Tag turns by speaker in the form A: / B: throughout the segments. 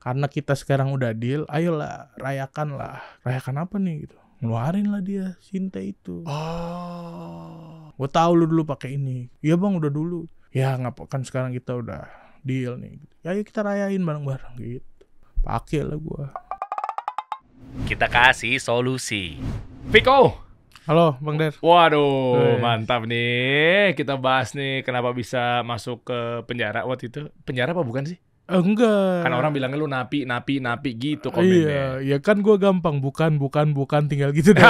A: karena kita sekarang udah deal, ayolah rayakan apa nih gitu, ngeluarin lah dia Sinte itu. Gue tahu lu dulu pakai ini, iya bang udah dulu, ya ngapa kan sekarang kita udah deal nih gitu. Ya ayo kita rayain bareng-bareng gitu, pakai lah gue.
B: Kita kasih solusi. Viko.
A: Halo Bang Der.
B: Waduh, mantap nih. Kita bahas nih kenapa bisa masuk ke penjara waktu itu. Penjara apa bukan sih?
A: Enggak.
B: Kan orang bilangnya lu napi gitu komennya.
A: Iya, ya kan gue gampang, bukan tinggal gitu deh.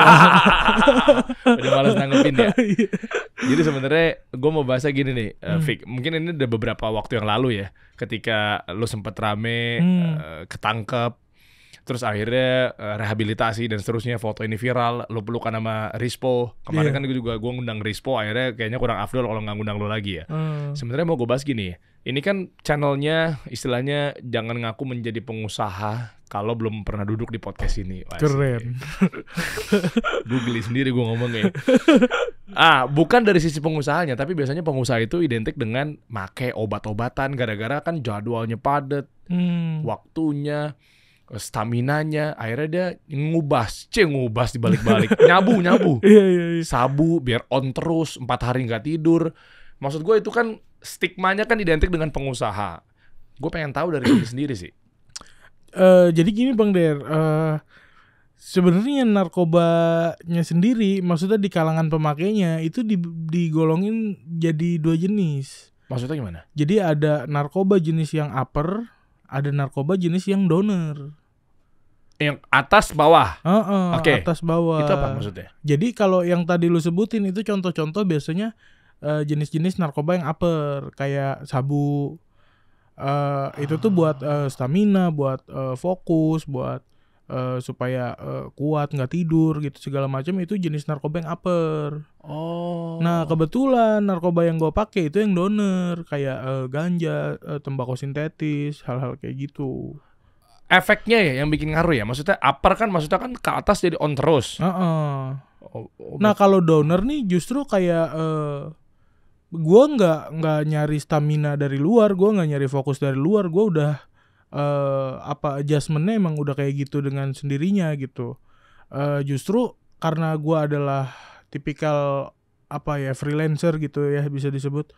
B: Udah malas nanggepin ya. Jadi sebenarnya gue mau bahasnya gini nih, Fik. Mungkin ini udah beberapa waktu yang lalu ya, ketika lu sempet rame, ketangkep. Terus akhirnya rehabilitasi dan seterusnya, foto ini viral, lu pelukan sama Rispo. Kemarin kan gue ngundang Rispo, akhirnya kayaknya kurang afdol kalau nggak ngundang lu lagi ya. Sebenarnya mau gue bahas gini, ini kan channelnya istilahnya jangan ngaku menjadi pengusaha kalau belum pernah duduk di podcast ini.
A: Keren.
B: Gue geli sendiri gue ngomongnya. Bukan dari sisi pengusahanya, tapi biasanya pengusaha itu identik dengan make obat-obatan, gara-gara kan jadwalnya padat, waktunya, staminanya, akhirnya dia ngubas dibalik-balik, nyabu,
A: Iya.
B: sabu biar on terus 4 hari nggak tidur. Maksud gue itu kan stigmanya kan identik dengan pengusaha. Gue pengen tahu dari diri sendiri sih.
A: Jadi gini Bang Der, sebenarnya narkobanya sendiri, maksudnya di kalangan pemakainya itu digolongin jadi 2 jenis.
B: Maksudnya gimana?
A: Jadi ada narkoba jenis yang upper, ada narkoba jenis yang downer.
B: Yang atas bawah.
A: Oke. Atas bawah.
B: Itu apa maksudnya?
A: Jadi kalau yang tadi lu sebutin itu contoh-contoh biasanya jenis-jenis narkoba yang upper, kayak sabu. Itu tuh buat stamina, buat fokus, buat supaya kuat, nggak tidur gitu segala macam, itu jenis narkoba yang upper. Nah kebetulan narkoba yang gue pakai itu yang downer, kayak ganja, tembakau sintetis, hal-hal kayak gitu.
B: Efeknya ya yang bikin ngaruh ya, maksudnya upper kan maksudnya kan ke atas jadi on terus.
A: Nah kalau downer nih justru kayak gue nggak nyari stamina dari luar, gue nggak nyari fokus dari luar, gue udah adjustmentnya emang udah kayak gitu dengan sendirinya gitu. Justru karena gue adalah tipikal freelancer gitu ya bisa disebut,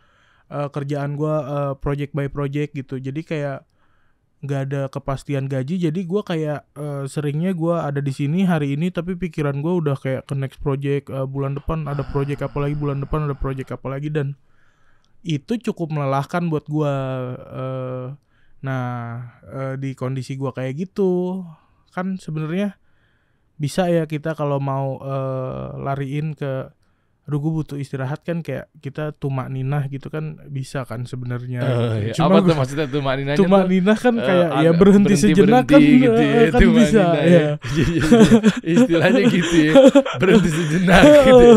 A: kerjaan gue project by project gitu, jadi kayak nggak ada kepastian gaji, jadi gue kayak seringnya gue ada di sini hari ini tapi pikiran gue udah kayak ke next project, bulan depan ada project apa lagi, bulan depan ada project apa lagi, dan itu cukup melelahkan buat gue. Di kondisi gue kayak gitu kan sebenarnya bisa ya kita kalau mau lariin ke aduh gue butuh istirahat kan, kayak kita tumak ninah gitu kan bisa kan sebenarnya.
B: Apa tuh maksudnya tumak ninahnya?
A: Tumak ninah kan kayak ya berhenti sejenak kan
B: gitu ya,
A: kan bisa ya.
B: Istilahnya gitu ya, berhenti sejenak gitu.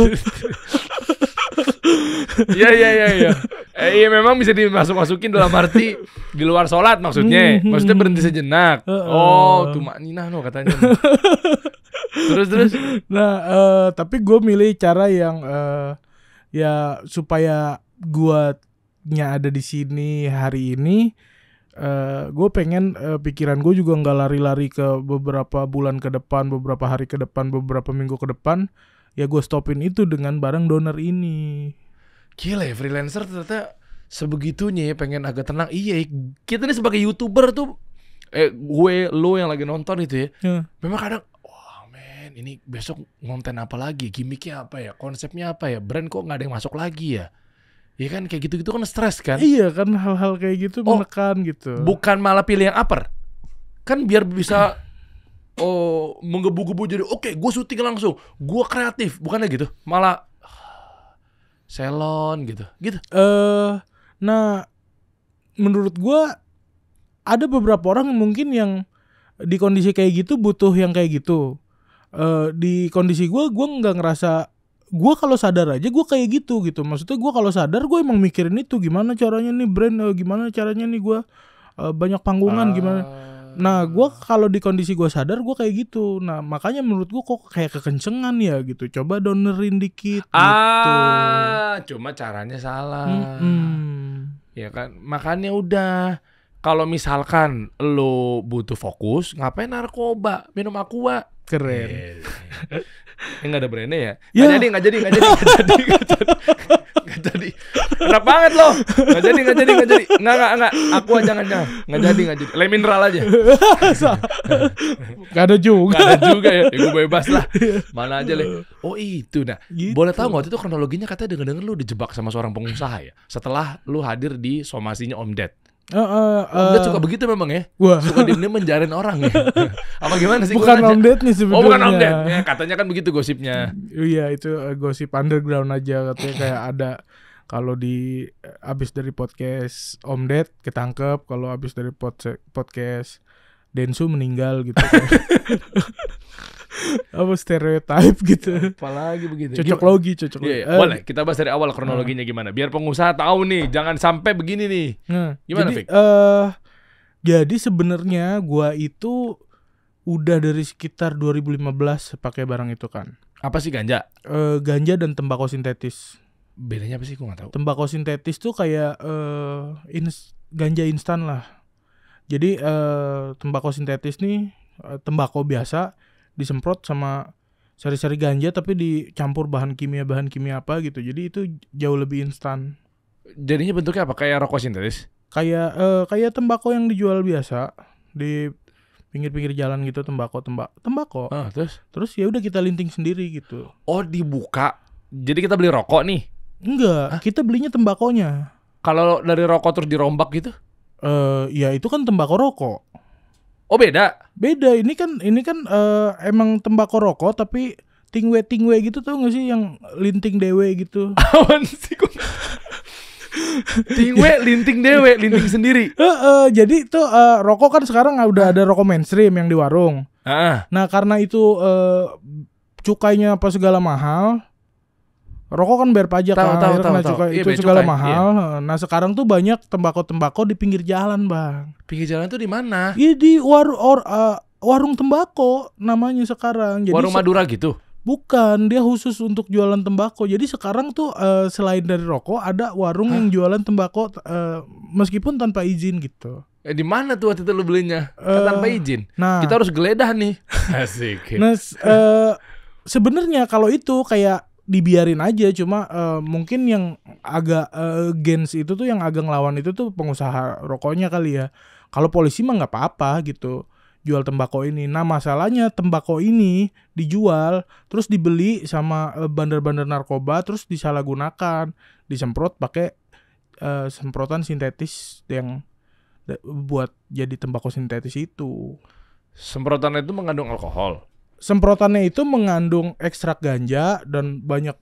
B: Iya. Iya memang bisa dimasukin dalam arti di luar sholat maksudnya. Maksudnya berhenti sejenak. Tumak ninah no katanya. Terus.
A: Nah, tapi gue milih cara yang ya supaya guanya ada di sini hari ini. Gue pengen pikiran gue juga nggak lari-lari ke beberapa bulan ke depan, beberapa hari ke depan, beberapa minggu ke depan. Ya gue stopin itu dengan barang donor ini.
B: Gila ya, freelancer ternyata sebegitunya ya, pengen agak tenang. Iya, kita nih sebagai YouTuber tuh, lo yang lagi nonton itu ya. Memang kadang ini besok konten apa lagi, gimmicknya apa ya, konsepnya apa ya, brand kok nggak ada yang masuk lagi ya. Ya kan kayak gitu-gitu kan stres kan.
A: Iya kan, hal-hal kayak gitu menekan gitu.
B: Bukan malah pilih yang upper kan biar bisa menggebu-gebu jadi oke, gue syuting langsung, gue kreatif, bukannya gitu, malah salon gitu.
A: Nah menurut gue ada beberapa orang mungkin yang di kondisi kayak gitu butuh yang kayak gitu. Di kondisi gue nggak ngerasa, gue kalau sadar aja gue kayak gitu. Maksudnya gue kalau sadar gue emang mikirin itu, gimana caranya nih brand, gimana caranya nih gue banyak panggungan gimana. Nah gue kalau di kondisi gue sadar gue kayak gitu. Nah makanya menurut gue kok kayak kekencengan ya gitu. Coba donerin dikit gitu.
B: Cuma caranya salah. Ya kan, makanya udah Kalau misalkan lo butuh fokus, ngapain narkoba, minum aqua?
A: Keren.
B: Nggak ada brandnya ya?
A: Ya.
B: Nggak jadi. Enak banget loh. Nggak jadi. Nggak. Aqua jangan. Nggak jadi. Le mineral aja.
A: Gak ada juga.
B: Nggak ada juga ya. Gue bebas lah. Mana aja le. Oh itu. Nah,
A: Gitu.
B: boleh tahu nggak waktu itu kronologinya katanya denger lu dijebak sama seorang pengusaha ya? Setelah lu hadir di somasinya Om Ded. Om Ded suka begitu memang ya?
A: Wah.
B: Suka diem menjarin orang ya? Apa gimana sih?
A: Bukan Om Ded nih sebenarnya.
B: Oh bukan Om Ded. Ya, katanya kan begitu gosipnya.
A: Iya itu gosip underground aja katanya kayak ada kalau di abis dari podcast Om Ded ketangkep, kalau abis dari podcast Densu meninggal gitu. Apa stereotype gitu.
B: Apalagi begitu.
A: Cocok logi.
B: Iya. Boleh kita bahas dari awal kronologinya gimana? Biar pengusaha tahu nih, jangan sampai begini nih. Gimana, Fik?
A: Jadi sebenarnya gua itu udah dari sekitar 2015 pakai barang itu kan.
B: Apa sih ganja?
A: Ganja dan tembakau sintetis.
B: Bedanya apa sih? Gua nggak tahu.
A: Tembakau sintetis tuh kayak ganja instan lah. Jadi tembakau sintetis nih tembakau biasa disemprot sama sari-sari ganja tapi dicampur bahan kimia apa gitu. Jadi itu jauh lebih instan.
B: Jadinya bentuknya apa? Kayak rokok sintetis?
A: Kayak tembakau yang dijual biasa di pinggir-pinggir jalan gitu, tembakau. Terus ya udah kita linting sendiri gitu.
B: Oh, dibuka. Jadi kita beli rokok nih.
A: Enggak, kita belinya tembakonya.
B: Kalau dari rokok terus dirombak gitu?
A: Ya itu kan tembakau rokok.
B: Oh, beda.
A: Ini kan emang tembakau rokok tapi tingwe gitu tau gak sih yang linting dewe gitu.
B: Awan sih gua. Tingwe linting dewe, linting sendiri.
A: Jadi tuh rokok kan sekarang udah ada rokok mainstream yang di warung. Nah karena itu cukainya apa segala mahal, rokok kan bayar pajak kan, kena cukai itu segala mahal. Iya. Nah sekarang tuh banyak tembakau di pinggir jalan bang.
B: Pinggir jalan tuh di mana?
A: Iya di warung tembakau namanya sekarang. Jadi
B: warung Madura gitu?
A: Bukan, dia khusus untuk jualan tembakau. Jadi sekarang tuh selain dari rokok ada warung yang jualan tembakau meskipun tanpa izin gitu.
B: Di mana tuh waktu itu lu belinya? Tanpa izin.
A: Nah,
B: kita harus geledah nih. Asik.
A: Nah, sebenarnya kalau itu kayak dibiarin aja, cuma mungkin yang agak gens itu tuh yang agak ngelawan itu tuh pengusaha rokoknya kali ya. Kalau polisi mah nggak apa-apa gitu jual tembakau ini. Nah masalahnya tembakau ini dijual terus dibeli sama bandar-bandar narkoba terus disalahgunakan, disemprot pakai semprotan sintetis yang buat jadi tembakau sintetis itu.
B: Semprotannya itu mengandung alkohol.
A: Semprotannya itu mengandung ekstrak ganja dan banyak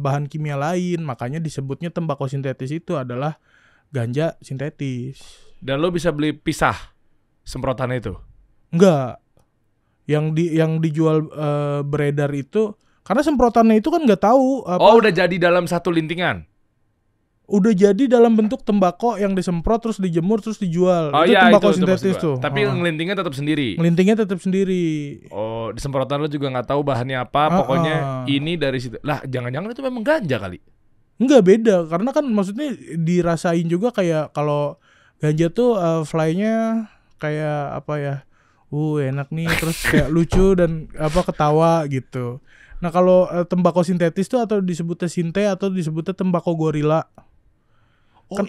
A: bahan kimia lain, makanya disebutnya tembakau sintetis itu adalah ganja sintetis.
B: Dan lo bisa beli pisah semprotannya itu?
A: Enggak. Yang dijual beredar itu karena semprotannya itu kan nggak tahu apa.
B: Oh, udah jadi dalam satu lintingan.
A: Udah jadi dalam bentuk tembakau yang disemprot terus dijemur terus dijual.
B: Oh,
A: itu
B: iya,
A: tembakau
B: itu
A: sintetis tuh.
B: Tapi ngelintingnya tetap sendiri.
A: Ngelintingnya tetap sendiri.
B: Oh, di semprotan lo juga nggak tahu bahannya apa, pokoknya ini dari situ. Lah, jangan-jangan itu memang ganja kali?
A: Enggak, beda karena kan maksudnya dirasain juga kayak kalau ganja tuh fly-nya kayak apa ya? Enak nih terus kayak lucu dan apa ketawa gitu. Nah, kalau tembakau sintetis tuh atau disebutnya sinte atau disebutnya tembakau gorila.
B: Oh,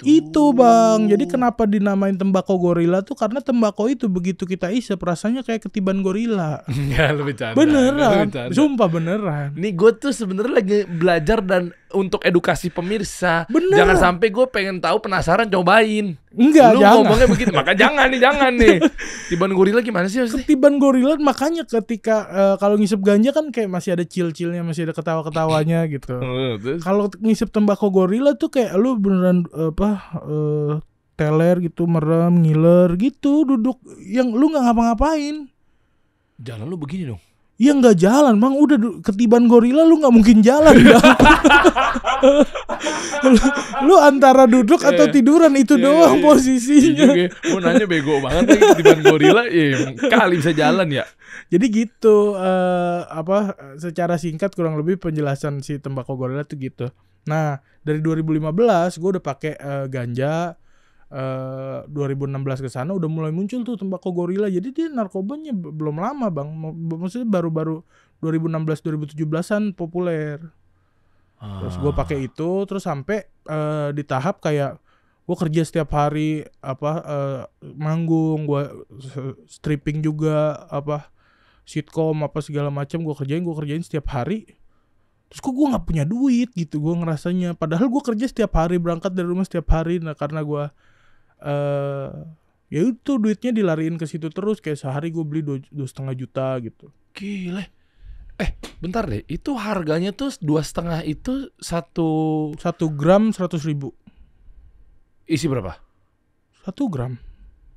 A: itu bang. Jadi kenapa dinamain tembakau gorila tuh karena tembakau itu begitu kita isep rasanya kayak ketiban gorila.
B: Enggak, lu bercanda.
A: Beneran, sumpah beneran.
B: Nih gue tuh sebenarnya lagi belajar dan untuk edukasi pemirsa.
A: Bener.
B: Jangan sampai gue pengen tahu, penasaran, cobain.
A: Enggak,
B: lu
A: jangan.
B: Ngomongnya begitu, maka jangan nih. Ketiban gorila gimana sih?
A: Ketiban gorila makanya ketika kalau ngisep ganja kan kayak masih ada chill-chillnya, masih ada ketawa-ketawanya gitu. Kalau ngisep tembakau gorila tuh kayak lu beneran teler gitu, merem, ngiler gitu, duduk yang lu nggak ngapa-ngapain.
B: Jalan lu begini dong.
A: Ya nggak jalan bang, udah ketiban gorila lu nggak mungkin jalan bang. lu antara duduk atau tiduran itu doang posisinya.
B: Mau nanya bego banget lagi ketiban gorila, kali bisa jalan ya.
A: Jadi gitu, secara singkat kurang lebih penjelasan si tembakau gorila tuh gitu. Nah dari 2015 gue udah pakai ganja, 2016 ke sana udah mulai muncul tuh tembakau gorila. Jadi dia narkobanya belum lama bang, maksudnya baru 2016 2017an populer. Terus gue pakai itu terus sampai di tahap kayak gue kerja setiap hari manggung, gue stripping juga sitkom segala macam gue kerjain setiap hari. Terus kok gue nggak punya duit gitu gue ngerasanya, padahal gue kerja setiap hari, berangkat dari rumah setiap hari. Nah karena gue ya itu duitnya dilariin ke situ terus, kayak sehari gue beli 2,5 juta gitu.
B: Gile. Bentar deh, itu harganya tuh 2,5 itu 1
A: gram 100.000.
B: Isi berapa?
A: 1 gram.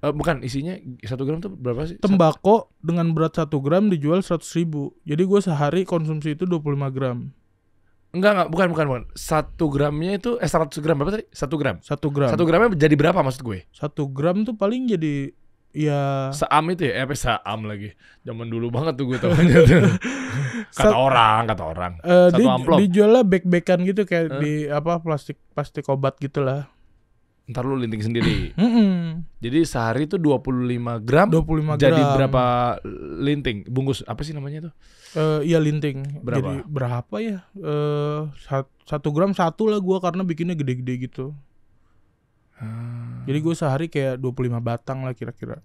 B: Bukan, isinya 1 gram tuh berapa sih?
A: Tembakau dengan berat 1 gram dijual 100.000. Jadi gue sehari konsumsi itu 25 gram.
B: Enggak, bukan. 1 gramnya itu 100 gram berapa tadi? 1 gram.
A: 1 gram.
B: 1 gramnya jadi berapa maksud gue?
A: 1 gram tuh paling jadi ya
B: seam itu ya? Saam lagi. Zaman dulu banget tuh gue tahunya tuh. Kata orang. 1 amplop.
A: Dijualnya bag-bagan gitu kayak di plastik obat gitulah.
B: Ntar lu linting sendiri. Jadi sehari tuh 25 gram.
A: 25 gram.
B: Jadi berapa linting? Bungkus apa sih namanya tuh?
A: Iya linting.
B: Berapa?
A: Jadi berapa ya? 1 gram 1 lah gue karena bikinnya gede-gede gitu. Jadi gue sehari kayak 25 batang lah kira-kira.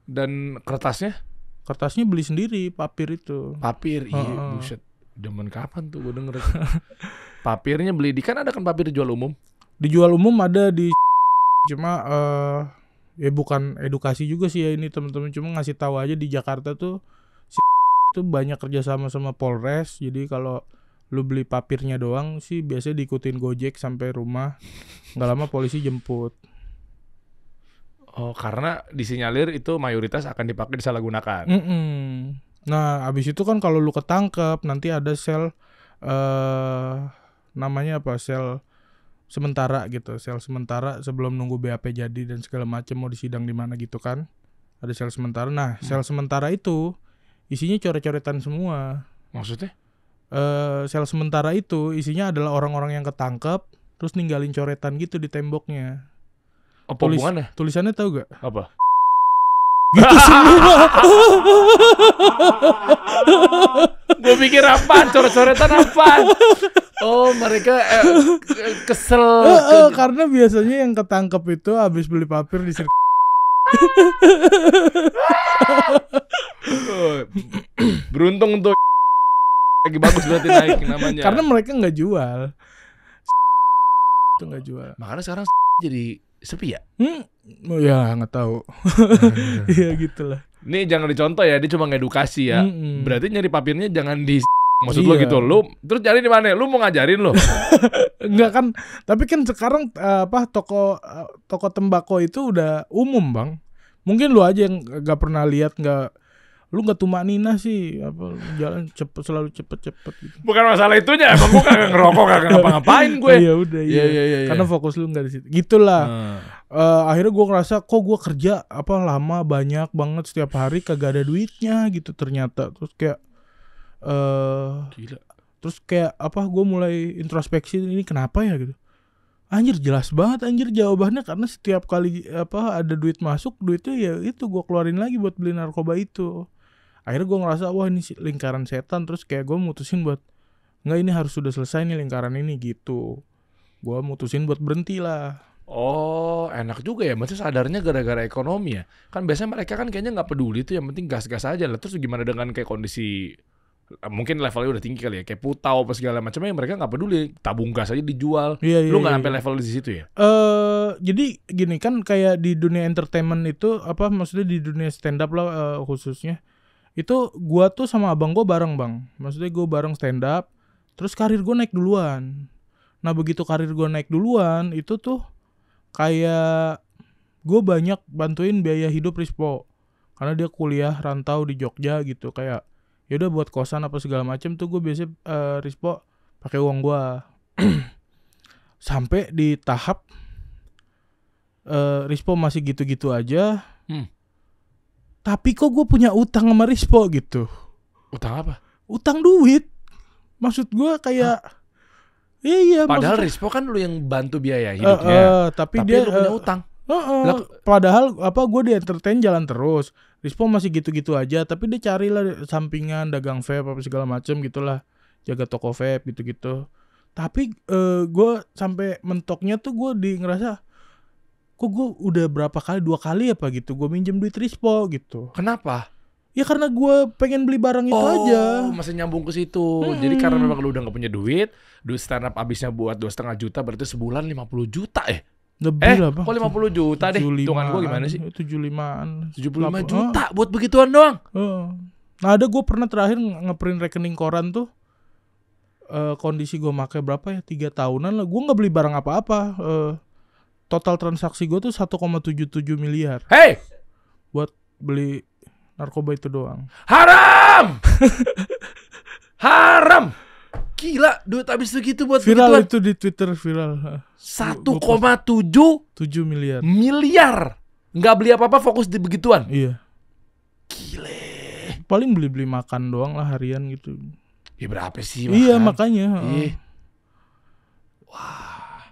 B: Dan kertasnya?
A: Kertasnya beli sendiri, papir itu.
B: Papir, iya buset. Zaman kapan tuh gue denger. Papirnya beli di, kan ada kan papir dijual umum?
A: Dijual umum ada di cuma ya bukan edukasi juga sih ya ini teman-teman, cuma ngasih tahu aja di Jakarta tuh itu banyak kerjasama sama Polres. Jadi kalau lu beli papirnya doang sih biasanya diikutin Gojek sampai rumah, nggak lama polisi jemput.
B: Oh, karena disinyalir itu mayoritas akan dipakai disalahgunakan.
A: Nah abis itu kan kalau lu ketangkep nanti ada sel namanya sel sementara gitu, sel sementara sebelum nunggu BAP jadi dan segala macam mau disidang di mana gitu kan, ada sel sementara. Nah sel sementara itu isinya coret-coretan semua.
B: Maksudnya?
A: Sel sementara itu isinya adalah orang-orang yang ketangkep terus ninggalin coretan gitu di temboknya.
B: Apa hubungannya?
A: Tulisannya tahu gak?
B: Apa?
A: Gitu semua.
B: Gue pikir apaan? Coret-coretan apaan? Oh mereka kesel
A: karena biasanya yang ketangkep itu habis beli papir di
B: beruntung tuh lagi bagus berarti naik namanya.
A: Karena mereka nggak jual. Itu nggak jual.
B: Makanya sekarang jadi sepi ya?
A: Ya nggak tahu. Iya gitulah.
B: Ini jangan dicontoh ya, dia cuma ngedukasi ya. Berarti nyari papirnya jangan di maksud lo gitu. Lu terus cari di mana? Lu mau ngajarin lo?
A: Enggak kan. Tapi kan sekarang toko tembakau itu udah umum, Bang. Mungkin lu aja yang enggak pernah lihat, lu enggak tumanina sih, jalan selalu cepet gitu.
B: Bukan masalah itunya, emang gua kagak ngerokok, kagak ngapa-ngapain gue.
A: Iya udah. Iya. Karena fokus lu enggak di situ. Gitulah. Akhirnya gua ngerasa kok gua kerja lama banyak banget setiap hari kagak ada duitnya gitu ternyata. Terus kayak
B: gila.
A: Terus kayak gue mulai introspeksi, ini kenapa ya gitu. Anjir jelas banget jawabannya, karena setiap kali ada duit masuk, duitnya ya itu gue keluarin lagi buat beli narkoba itu. Akhirnya gue ngerasa wah ini lingkaran setan. Terus kayak gue mutusin buat nggak, ini harus sudah selesai nih lingkaran ini gitu. Gue mutusin buat berhenti lah.
B: Oh enak juga ya, maksudnya sadarnya gara-gara ekonomi ya. Kan biasanya mereka kan kayaknya nggak peduli tuh, yang penting gas-gas aja lah. Terus gimana dengan kayak kondisi mungkin levelnya udah tinggi kali ya, kayak putau apa segala macamnya, mereka nggak peduli, tabung gas aja dijual. Lu nggak sampai level di situ ya?
A: Jadi gini kan, kayak di dunia entertainment itu maksudnya di dunia stand up lah khususnya, itu gua tuh sama abang gua bareng Bang. Maksudnya gua bareng stand up, terus karir gua naik duluan. Nah begitu karir gua naik duluan, itu tuh kayak gua banyak bantuin biaya hidup Rispo, karena dia kuliah rantau di Jogja gitu. Kayak yaudah buat kosan apa segala macem tuh gue biasanya Rispo pakai uang gue. Sampai di tahap Rispo masih gitu-gitu aja. Tapi kok gue punya utang sama Rispo gitu.
B: Utang apa?
A: Utang duit. Maksud gue kayak Iya,
B: Padahal
A: maksudnya,
B: Rispo kan lu yang bantu biaya hidupnya.
A: tapi
B: Tapi
A: dia
B: lu punya utang. Lah,
A: padahal gue di entertain jalan terus. Rispo masih gitu-gitu aja, tapi dia carilah sampingan dagang vape apa segala macem gitulah, jaga toko vape gitu-gitu. Tapi gue sampai mentoknya tuh gue ngerasa kok gue udah berapa kali, 2 kali apa gitu gue minjem duit Rispo gitu.
B: kenapa?
A: Ya karena gue pengen beli barang itu aja.
B: Masih nyambung ke situ. Jadi karena memang lu udah gak punya duit stand up habisnya buat 2,5 juta, berarti sebulan 50 juta
A: Lebih lah bang.
B: Kok 50 juta deh?
A: 75-an,
B: Hitungan gue gimana sih?
A: 75-an.
B: 75 juta buat begituan doang.
A: Nah ada gue pernah terakhir ngeprint rekening koran tuh, kondisi gue pakai berapa ya, 3 tahunan lah. Gue nggak beli barang apa-apa. Total transaksi gue tuh 1,77 miliar
B: Hey,
A: buat beli narkoba itu doang.
B: haram. Haram. Gila, duit habis segitu buat
A: Viral
B: begituan.
A: itu di Twitter, viral.
B: 1,7
A: 7 miliar.
B: miliar. Nggak beli apa-apa, fokus di begituan.
A: Iya.
B: Gile.
A: Paling beli makan doang lah harian gitu.
B: Ya berapa sih makan?
A: Iya makanya.
B: Ih.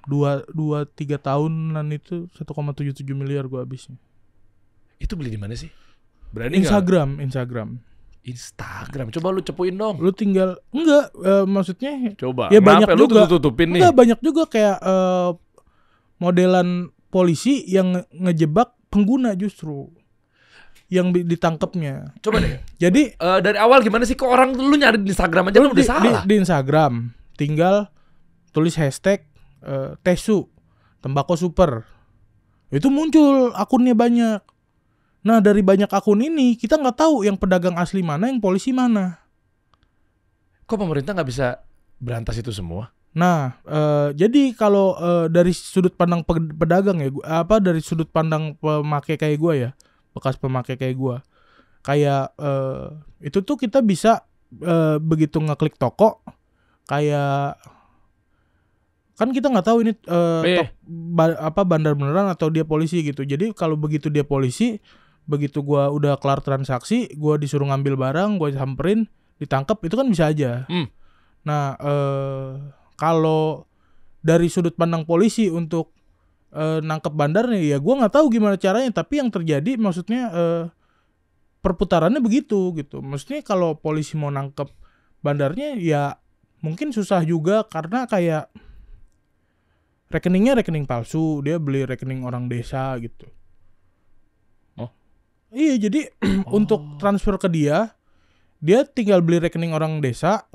A: 2-3 tahunan itu 1,77 miliar gue habisnya.
B: Itu beli di mana sih? Berani nggak?
A: Instagram.
B: Coba lu cepuin dong.
A: Lu tinggal enggak, maksudnya
B: Coba.
A: ya
B: Kenapa
A: banyak
B: lu
A: juga.
B: tutupin nih?
A: Enggak, banyak juga kayak modelan polisi yang ngejebak pengguna justru yang ditangkapnya.
B: Coba deh.
A: Jadi
B: Dari awal gimana sih kok orang lu nyari di Instagram aja lu udah salah.
A: di Instagram tinggal tulis hashtag Tesu tembakau super, itu muncul akunnya banyak. Nah dari banyak akun ini kita nggak tahu yang pedagang asli mana, yang polisi mana.
B: Kok pemerintah nggak bisa berantas itu semua?
A: Nah jadi kalau dari sudut pandang pedagang ya, dari sudut pandang pemakai kayak gue ya, bekas pemakai kayak gue, kayak itu tuh kita bisa begitu ngeklik toko, kayak kan kita nggak tahu ini bandar beneran atau dia polisi gitu. Jadi kalau begitu dia polisi, begitu gua udah kelar transaksi, gua disuruh ngambil barang, gua samperin, ditangkap, itu kan bisa aja. Nah kalau dari sudut pandang polisi untuk nangkep bandarnya, ya gua nggak tahu gimana caranya. Tapi yang terjadi maksudnya perputarannya begitu gitu. Maksudnya kalau polisi mau nangkep bandarnya ya mungkin susah juga, karena kayak rekeningnya rekening palsu, dia beli rekening orang desa gitu.
B: Oh.
A: Iya, jadi untuk transfer ke dia tinggal beli rekening orang desa,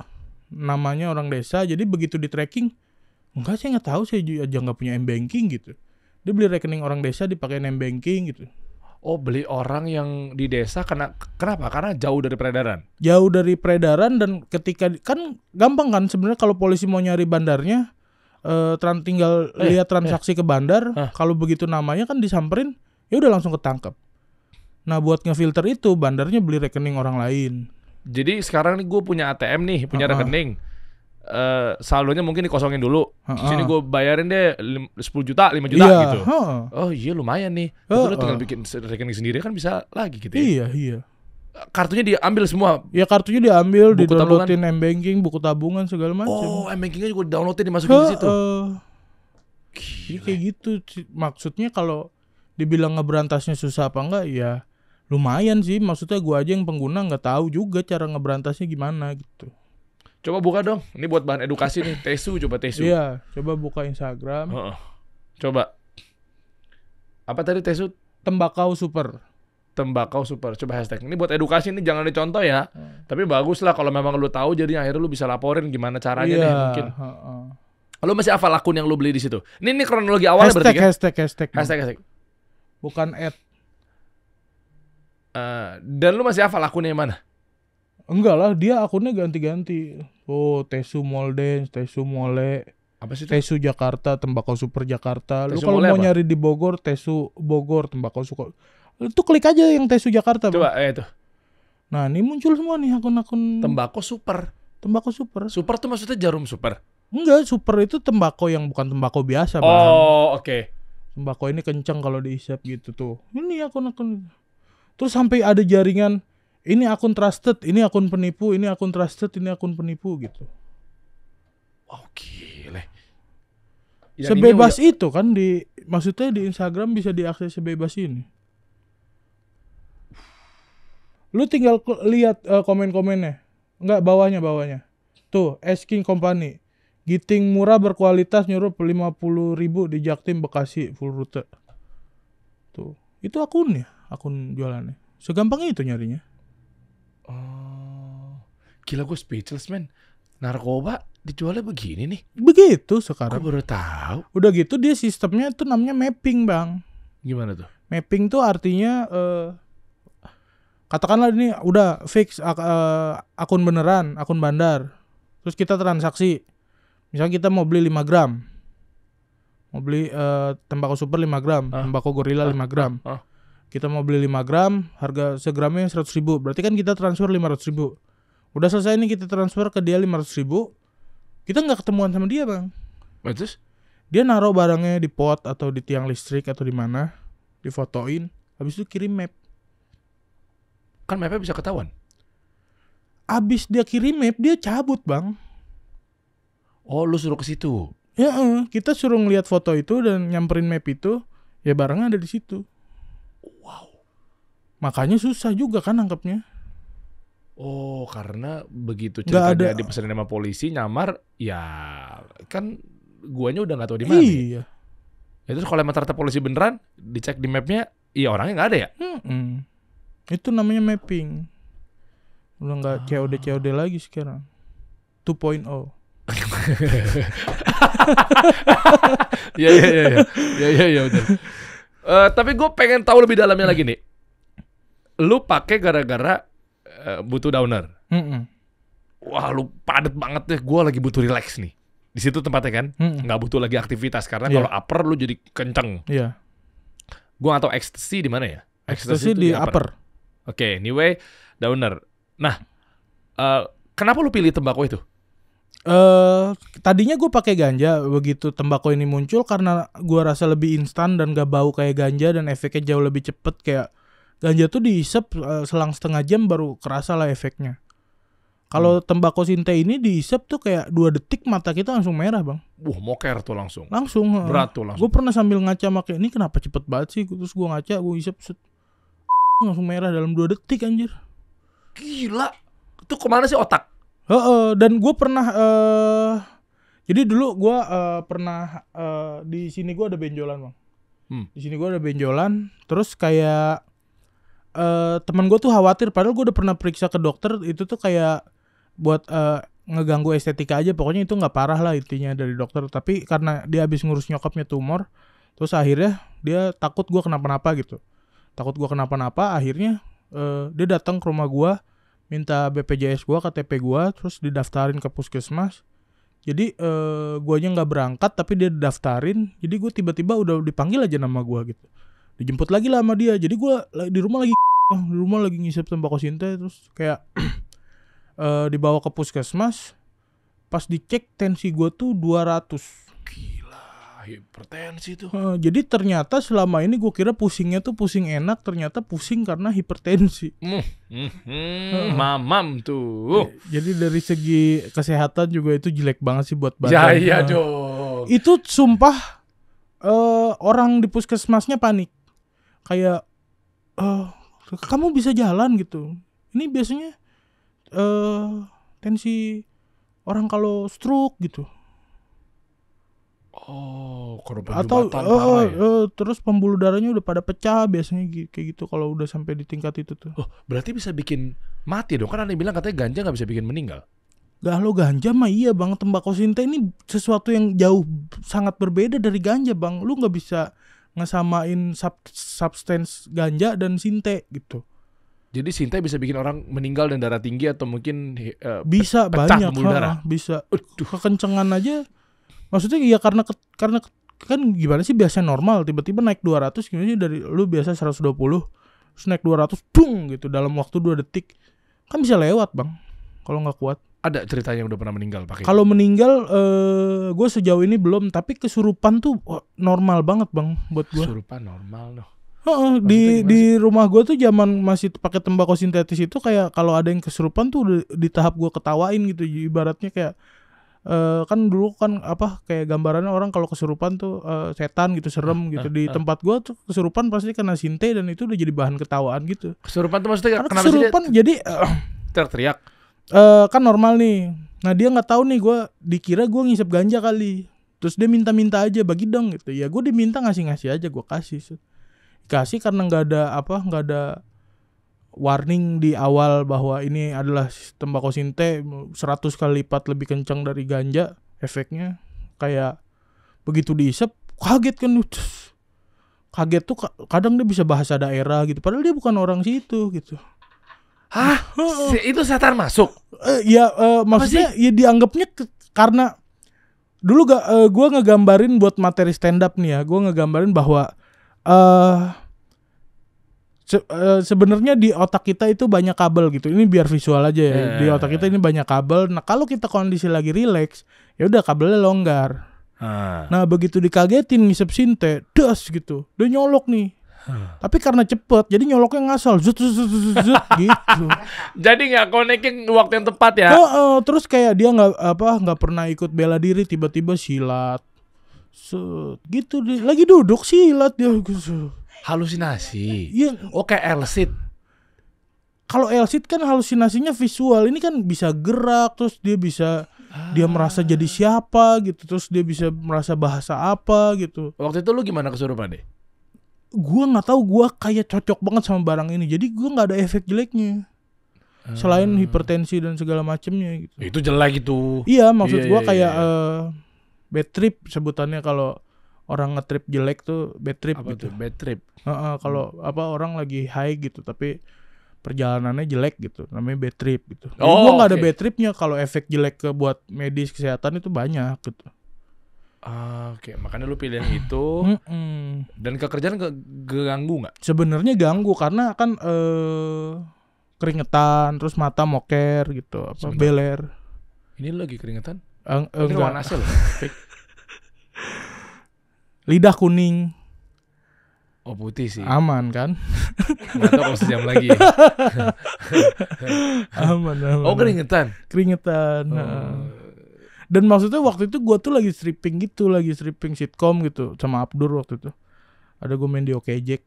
A: namanya orang desa. Jadi begitu di tracking, enggak, saya nggak tahu, saya aja nggak punya m-banking gitu. Dia beli rekening orang desa dipakai m-banking gitu.
B: Oh, beli orang yang di desa kenapa? Karena jauh dari peredaran.
A: Jauh dari peredaran, dan ketika kan gampang kan sebenarnya kalau polisi mau nyari bandarnya, tinggal lihat transaksi ke bandar. Kalau begitu namanya kan disamperin, ya udah langsung ketangkep. Nah buat ngefilter itu, bandarnya beli rekening orang lain.
B: Jadi sekarang nih gue punya ATM nih, punya rekening. Saldonya mungkin dikosongin dulu. Sini gue bayarin deh 10 juta, 5 juta gitu. Oh iya lumayan nih. Tapi lu tinggal bikin rekening sendiri kan bisa lagi gitu ya.
A: Iya.
B: Kartunya diambil semua.
A: Ya kartunya diambil,
B: Buku
A: di-downloadin m-banking, buku tabungan segala macam.
B: Oh, m-bankingnya juga downloadin, dimasukin di situ.
A: Jadi kayak gitu. Maksudnya kalau dibilang ngeberantasnya susah apa enggak, ya lumayan sih. Maksudnya gua aja yang pengguna nggak tahu juga cara ngeberantasnya gimana gitu.
B: Coba buka dong. Ini buat bahan edukasi nih. Tesu, coba Tesu.
A: Iya, coba buka Instagram.
B: Coba. Apa tadi Tesu?
A: Tembakau super.
B: Coba hashtag. Ini buat edukasi, ini jangan dicontoh ya. Tapi bagus lah kalau memang lu tahu, jadi akhirnya lu bisa laporin gimana caranya deh mungkin. Lu masih hafal akun yang lu beli di situ? Ini kronologi awalnya berarti kan? Hashtag.
A: Bukan ad.
B: Dan lu masih hafal akunnya yang mana?
A: Enggak lah, dia akunnya ganti-ganti. Oh, Tesu Moldens, Tesu Mole.
B: Apa sih itu?
A: Tesu Jakarta, Tembakau Super Jakarta. Lu
B: Tesu
A: kalau
B: Mole
A: mau
B: apa?
A: nyari di Bogor, Tesu Bogor, Tembakau Super. Itu klik aja yang Tesu Jakarta.
B: Coba itu.
A: Nah, ini muncul semua nih akun-akun
B: Tembakau Super.
A: Tembakau Super.
B: Super tuh maksudnya jarum super?
A: Enggak, super itu tembakau yang bukan tembakau biasa, Bang.
B: Oh, oke.
A: Tembakau ini kenceng kalau diisap gitu tuh. Ini akun-akun. Terus sampai ada jaringan, ini akun trusted, ini akun penipu, ini akun trusted, ini akun penipu gitu.
B: Oh, gile.
A: Sebebas itu kan maksudnya di Instagram bisa diakses sebebas ini. Lu tinggal lihat komen-komennya. Enggak, bawahnya. Tuh, Asking Company. Giting murah berkualitas nyuruh 50.000 di Jaktim Bekasi full rute. Tuh, itu akun jualannya. Segampang itu nyarinya.
B: Oh, gila gue speechless man. Narkoba dijualnya begini nih.
A: Begitu sekarang.
B: Gue baru tahu.
A: Udah gitu dia sistemnya tuh namanya mapping, Bang.
B: Gimana tuh?
A: Mapping tuh artinya katakanlah ini udah fix akun beneran, akun bandar. Terus kita transaksi. Misalnya kita mau beli 5 gram. Mau beli tembakau super 5 gram, tembakau gorila 5 gram. Kita mau beli 5 gram, harga segramnya 100.000. Berarti kan kita transfer 500.000. Udah selesai nih kita transfer ke dia 500.000. Kita nggak ketemuan sama dia, Bang.
B: Terus?
A: Dia naruh barangnya di pot atau di tiang listrik atau di mana, difotoin, habis itu kirim map.
B: Kan mapnya bisa ketahuan.
A: Abis dia kirim map, dia cabut, Bang.
B: Oh, lu suruh ke situ.
A: Ya, kita suruh ngeliat foto itu dan nyamperin map itu, ya barangnya ada di situ.
B: Wow.
A: Makanya susah juga kan nangkepnya.
B: Oh, karena begitu ceritanya dipesanin sama polisi nyamar, ya kan guanya udah nggak tahu di mana.
A: Iya.
B: Ya, terus kalau emang ternyata polisi beneran, dicek di mapnya, iya orangnya nggak ada ya?
A: Itu namanya mapping. Udah nggak COD lagi sekarang. 2.0.
B: Iya betul. Tapi gue pengen tahu lebih dalamnya lagi nih. Lu pakai gara-gara butuh downer. Wah, lu padet banget deh. Gue lagi butuh relax nih. Di situ tempatnya kan, nggak butuh lagi aktivitas karena kalau upper lu jadi kenceng.
A: Iya.
B: Gue nggak tahu ecstasy di mana ya.
A: Ecstasy di upper.
B: Oke, anyway, downer. Nah, kenapa lu pilih tembakau itu?
A: Tadinya gue pakai ganja. Begitu tembakau ini muncul karena gue rasa lebih instan dan gak bau kayak ganja dan efeknya jauh lebih cepet. Kayak ganja tuh diisep selang setengah jam baru kerasa lah efeknya. Kalau tembakau sinte ini diisep tuh kayak 2 detik mata kita langsung merah, Bang.
B: Moker tuh langsung.
A: Berat
B: tuh langsung.
A: Gue pernah sambil ngaca pakai ini kenapa cepet banget sih. Terus gue ngaca, gue isep langsung merah dalam 2 detik anjir.
B: Gila. Itu kemana sih otak?
A: Dan gue pernah jadi dulu gue pernah di sini gue ada benjolan, Bang. Di sini gue ada benjolan. Terus kayak teman gue tuh khawatir, padahal gue udah pernah periksa ke dokter. Itu tuh kayak buat ngeganggu estetika aja. Pokoknya itu nggak parah lah intinya dari dokter. Tapi karena dia habis ngurus nyokapnya tumor, terus akhirnya dia takut gue kenapa-napa gitu. Akhirnya dia datang ke rumah gue, minta BPJS gue, KTP gue, terus didaftarin ke puskesmas. Jadi guanya nggak berangkat tapi dia didaftarin. Jadi gue tiba-tiba udah dipanggil aja nama gue gitu. Dijemput lagi lah sama dia. Jadi gue di rumah lagi ngisep tembakau sinte. Terus kayak dibawa ke puskesmas. Pas dicek tensi gue tuh 200.
B: Gila, hipertensi tuh.
A: Jadi ternyata selama ini gue kira pusingnya tuh pusing enak, ternyata pusing karena hipertensi.
B: Mamam tuh.
A: Jadi dari segi kesehatan juga itu jelek banget sih buat badan.
B: Ya dong.
A: Itu sumpah orang di puskesmasnya panik. Kayak kamu bisa jalan gitu. Ini biasanya tensi orang kalau stroke gitu.
B: Oh,
A: atau terus pembuluh darahnya udah pada pecah biasanya kayak gitu kalau udah sampai di tingkat itu tuh.
B: Oh, berarti bisa bikin mati dong. Kan ada yang bilang katanya ganja nggak bisa bikin meninggal.
A: Kalau ganja mah iya, Bang. Tembakau sinte ini sesuatu yang jauh sangat berbeda dari ganja, Bang. Lu nggak bisa ngesamain substance ganja dan sinte gitu.
B: Jadi sinte bisa bikin orang meninggal dan darah tinggi atau mungkin
A: bisa
B: pecah
A: banyak
B: pembuluh darah.
A: Bisa. Kekencengan aja. Maksudnya ya karena kan gimana sih biasanya normal tiba-tiba naik 200 gimana sih dari lu biasa 120 terus naik 200 bung gitu dalam waktu 2 detik. Kan bisa lewat, Bang. Kalau nggak kuat.
B: Ada ceritanya yang udah pernah meninggal pakai.
A: Kalau meninggal gue sejauh ini belum, tapi kesurupan tuh normal banget, Bang, buat gue.
B: Kesurupan normal loh.
A: Di rumah gue tuh zaman masih pakai tembakau sintetis itu kayak kalau ada yang kesurupan tuh udah di tahap gue ketawain gitu, ibaratnya kayak kan dulu kan apa kayak gambarannya orang kalau kesurupan tuh setan gitu serem gitu. Di tempat gua tuh kesurupan pasti kena sinte dan itu udah jadi bahan ketawaan gitu.
B: Kesurupan tuh maksudnya
A: Karena
B: kenapa sih dia
A: kesurupan jadi
B: teriak-teriak?
A: kan normal nih. Nah dia nggak tahu nih dikira gue ngisep ganja kali. Terus dia minta aja bagi dong gitu. Ya gue diminta ngasih aja gue kasih. Kasih karena nggak ada warning di awal bahwa ini adalah tembakau sinte 100 kali lipat lebih kencang dari ganja efeknya. Kayak begitu diisep kaget kan. Kaget tuh kadang dia bisa bahasa daerah gitu. Padahal dia bukan orang situ gitu.
B: Hah? Itu setan masuk?
A: Maksudnya ya dianggapnya karena dulu gue ngegambarin buat materi stand up nih ya. Gue ngegambarin bahwa sebenarnya di otak kita itu banyak kabel gitu. Ini biar visual aja ya. Di otak kita ini banyak kabel. Nah kalau kita kondisi lagi relax, ya udah kabelnya longgar. Nah begitu dikagetin ngisep sinte, das gitu. Dia nyolok nih. Tapi karena cepet, jadi nyoloknya ngasal, zut gitu.
B: Jadi nggak connecting waktu yang tepat ya?
A: Terus kayak dia nggak pernah ikut bela diri, tiba-tiba silat, gitu deh. Lagi duduk silat dia.
B: Halusinasi.
A: Iya.
B: Kayak Elsit.
A: Kalau Elsit kan halusinasinya visual, ini kan bisa gerak, terus dia bisa dia merasa jadi siapa gitu, terus dia bisa merasa bahasa apa gitu.
B: Waktu itu lu gimana kesurupan deh?
A: Gue nggak tahu, gue kayak cocok banget sama barang ini, jadi gue nggak ada efek jeleknya selain hipertensi dan segala macemnya gitu.
B: Itu jelek itu.
A: Iya maksud gue kayak bad trip sebutannya, kalau orang ngetrip jelek tuh bad trip.
B: Apa
A: gitu.
B: Tuh bad trip.
A: Kalau orang lagi high gitu tapi perjalanannya jelek gitu, namanya bad trip gitu. Jadi gue nggak ada bad tripnya. Kalau efek jelek buat medis kesehatan itu banyak gitu.
B: Oke, makanya lu pilih yang itu. Dan kekerjaan ganggu nggak?
A: Sebenarnya ganggu karena kan keringetan, terus mata moker gitu, beler.
B: Ini lu lagi keringetan?
A: Ini
B: ruangan AC loh.
A: Lidah kuning.
B: Oh putih sih.
A: Aman kan?
B: Nggak tahu kalau sejam lagi.
A: aman.
B: Oh keringetan.
A: Dan maksudnya waktu itu gue tuh lagi stripping sitcom gitu sama Abdur waktu itu. Ada gue main di Okejek.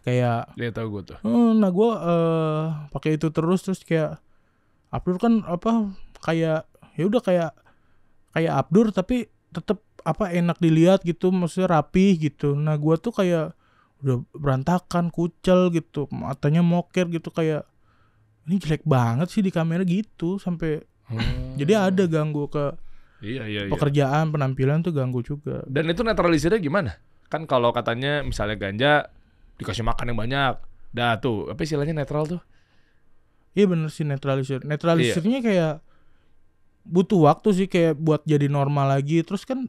A: Kayak
B: dia tahu gue tuh.
A: Nah gue pakai itu terus kayak Abdur kan kayak ya udah kayak Abdur tapi tetap enak dilihat gitu, maksudnya rapih gitu. Nah gue tuh kayak udah berantakan, kucel gitu, matanya moker gitu, kayak ini jelek banget sih di kamera gitu sampai. Jadi ada ganggu ke pekerjaan, penampilan tuh ganggu juga.
B: Dan itu netralisirnya gimana? Kan kalau katanya misalnya ganja dikasih makan yang banyak, dah tuh apa istilahnya netral tuh?
A: Iya bener sih netralisirnya kayak butuh waktu sih kayak buat jadi normal lagi. Terus kan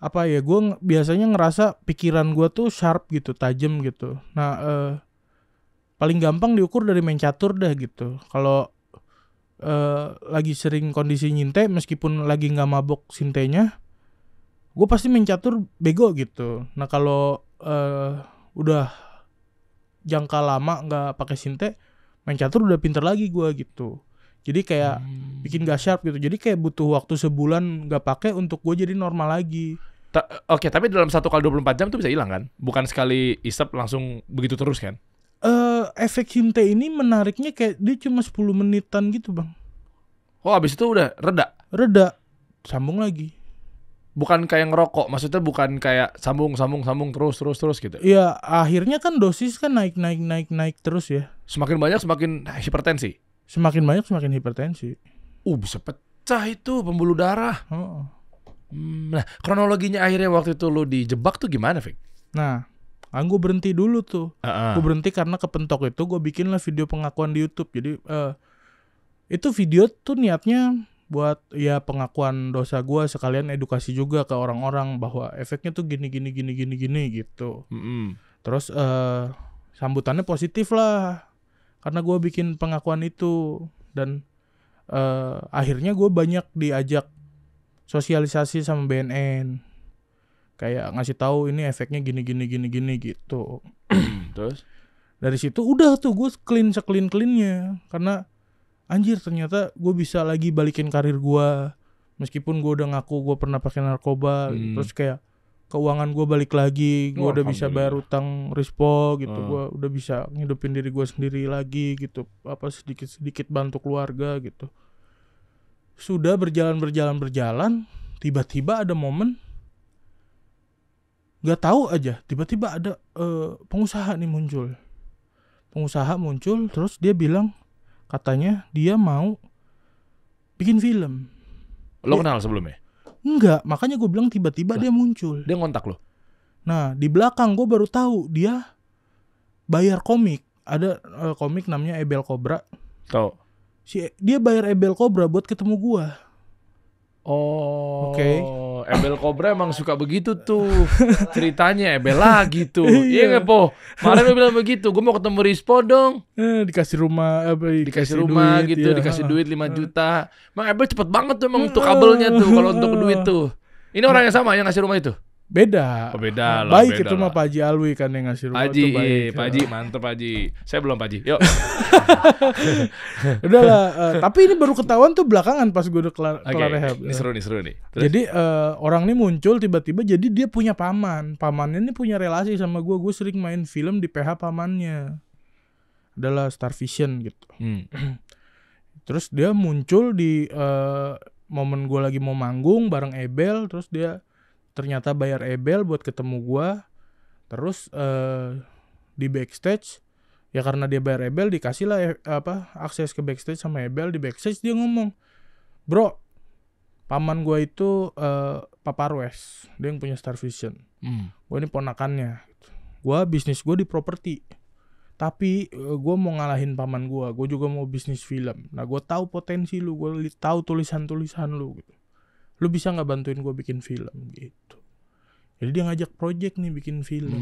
A: gue biasanya ngerasa pikiran gue tuh sharp gitu, tajam gitu. Nah paling gampang diukur dari main catur dah gitu. Kalau lagi sering kondisi nyinte, meskipun lagi nggak mabok sintenya, gue pasti main catur bego gitu. Nah kalau udah jangka lama nggak pakai sinte, main catur udah pinter lagi gue gitu. Jadi kayak bikin gak sharp gitu. Jadi kayak butuh waktu sebulan nggak pakai untuk gue jadi normal lagi.
B: Oke, tapi dalam 1 kali 24 jam tuh bisa hilang kan? Bukan sekali isep langsung begitu terus kan?
A: Efek sinte ini menariknya kayak dia cuma 10 menitan gitu bang.
B: Oh abis itu udah
A: Reda, sambung lagi.
B: Bukan kayak ngerokok, maksudnya bukan kayak sambung terus gitu.
A: Iya, akhirnya kan dosis kan naik terus ya.
B: Semakin banyak semakin hipertensi.
A: Semakin banyak semakin hipertensi.
B: Bisa pecah itu pembuluh darah. Nah, kronologinya akhirnya waktu itu lu dijebak tuh gimana, Fik?
A: Nah, gue berhenti dulu tuh. Gue berhenti karena kepentok itu. Gue bikinlah video pengakuan di YouTube. Jadi itu video tuh niatnya buat ya pengakuan dosa gue, sekalian edukasi juga ke orang-orang bahwa efeknya tuh gini gitu. Terus sambutannya positif lah karena gue bikin pengakuan itu. Dan akhirnya gue banyak diajak sosialisasi sama BNN, kayak ngasih tahu ini efeknya gini gitu.
B: Terus
A: dari situ udah tuh gue cleannya karena anjir ternyata gue bisa lagi balikin karir gue, meskipun gue udah ngaku gue pernah pakai narkoba. Terus kayak keuangan gue balik lagi, gue udah bisa bayar utang Rispo gitu, gue udah bisa ngidupin diri gue sendiri lagi gitu, apa sedikit bantu keluarga gitu. Sudah berjalan, tiba-tiba ada momen nggak tahu aja, tiba-tiba ada pengusaha muncul, terus dia bilang katanya dia mau bikin film.
B: Lo kenal sebelumnya?
A: Enggak, makanya gue bilang tiba-tiba dia muncul.
B: Dia ngontak lo?
A: Nah, di belakang gue baru tahu dia bayar komik. Ada komik namanya Ebel Cobra.
B: Tahu.
A: Dia bayar Ebel Cobra buat ketemu gue.
B: Oh,
A: Oke.
B: Ebel Cobra emang suka begitu tuh ceritanya, Ebel lagi tuh. Iya nggak po? Kemarin lo bilang begitu, gue mau ketemu Rispo dong.
A: Dikasih rumah,
B: dikasih rumah duit, gitu, ya. Dikasih duit 5 juta. Emang Ebel cepet banget tuh emang untuk kabelnya tuh, kalau untuk duit tuh. Ini orang yang sama yang ngasih rumah itu?
A: Beda.
B: Oh, beda lah.
A: Baik, itu mah Pak Haji Alwi kan yang ngasih rumah.
B: Haji, Pak Haji, mantep Pak Haji. Saya belum Pak Haji. Yuk.
A: Udahlah, tapi ini baru ketahuan tuh belakangan pas gue udah kelar rehab.
B: Ini seru nih. Terus?
A: Jadi orang ini muncul tiba-tiba, jadi dia punya paman. Pamannya ini punya relasi sama gue. Gue sering main film di PH pamannya. Adalah Star Vision gitu. Terus dia muncul di momen gue lagi mau manggung bareng Ebel. Terus dia ternyata bayar Ebel buat ketemu gue. Terus di backstage, ya karena dia bayar Ebel, dikasih lah akses ke backstage sama Ebel. Di backstage dia ngomong, bro, paman gue itu Papa Arwes, dia yang punya Star Vision. Gue ini ponakannya. Gue bisnis gue di properti, tapi gue mau ngalahin paman gue. Gue juga mau bisnis film. Nah, gue tahu potensi lu, gue tahu tulisan lu gitu. Lu bisa nggak bantuin gue bikin film gitu. Jadi dia ngajak project nih bikin film.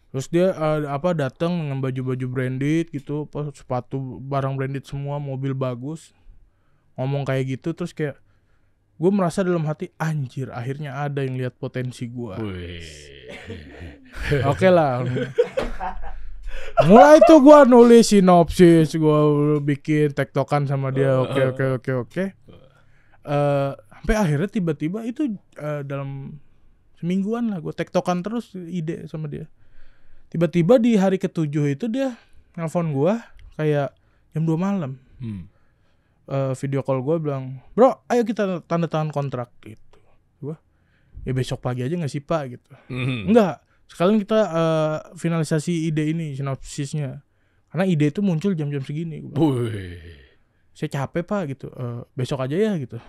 A: Terus dia datang dengan baju-baju branded gitu, sepatu barang branded semua, mobil bagus. Ngomong kayak gitu, terus kayak gue merasa dalam hati, anjir, akhirnya ada yang lihat potensi gue. Oke lah. Mulai tuh gue nulis sinopsis, gue bikin tektokan sama dia. Oke. Sampai akhirnya tiba-tiba itu dalam semingguan lah gue tektokan terus ide sama dia. Tiba-tiba di hari ke-7 itu dia nelpon gue kayak jam 2 malam. Video call gue bilang, bro, ayo kita tanda tangan kontrak gitu. Gue, ya besok pagi aja nggak sih pak gitu. Enggak, sekalian kita finalisasi ide ini, sinopsisnya. Karena ide itu muncul jam-jam segini. Saya capek pak gitu, besok aja ya gitu.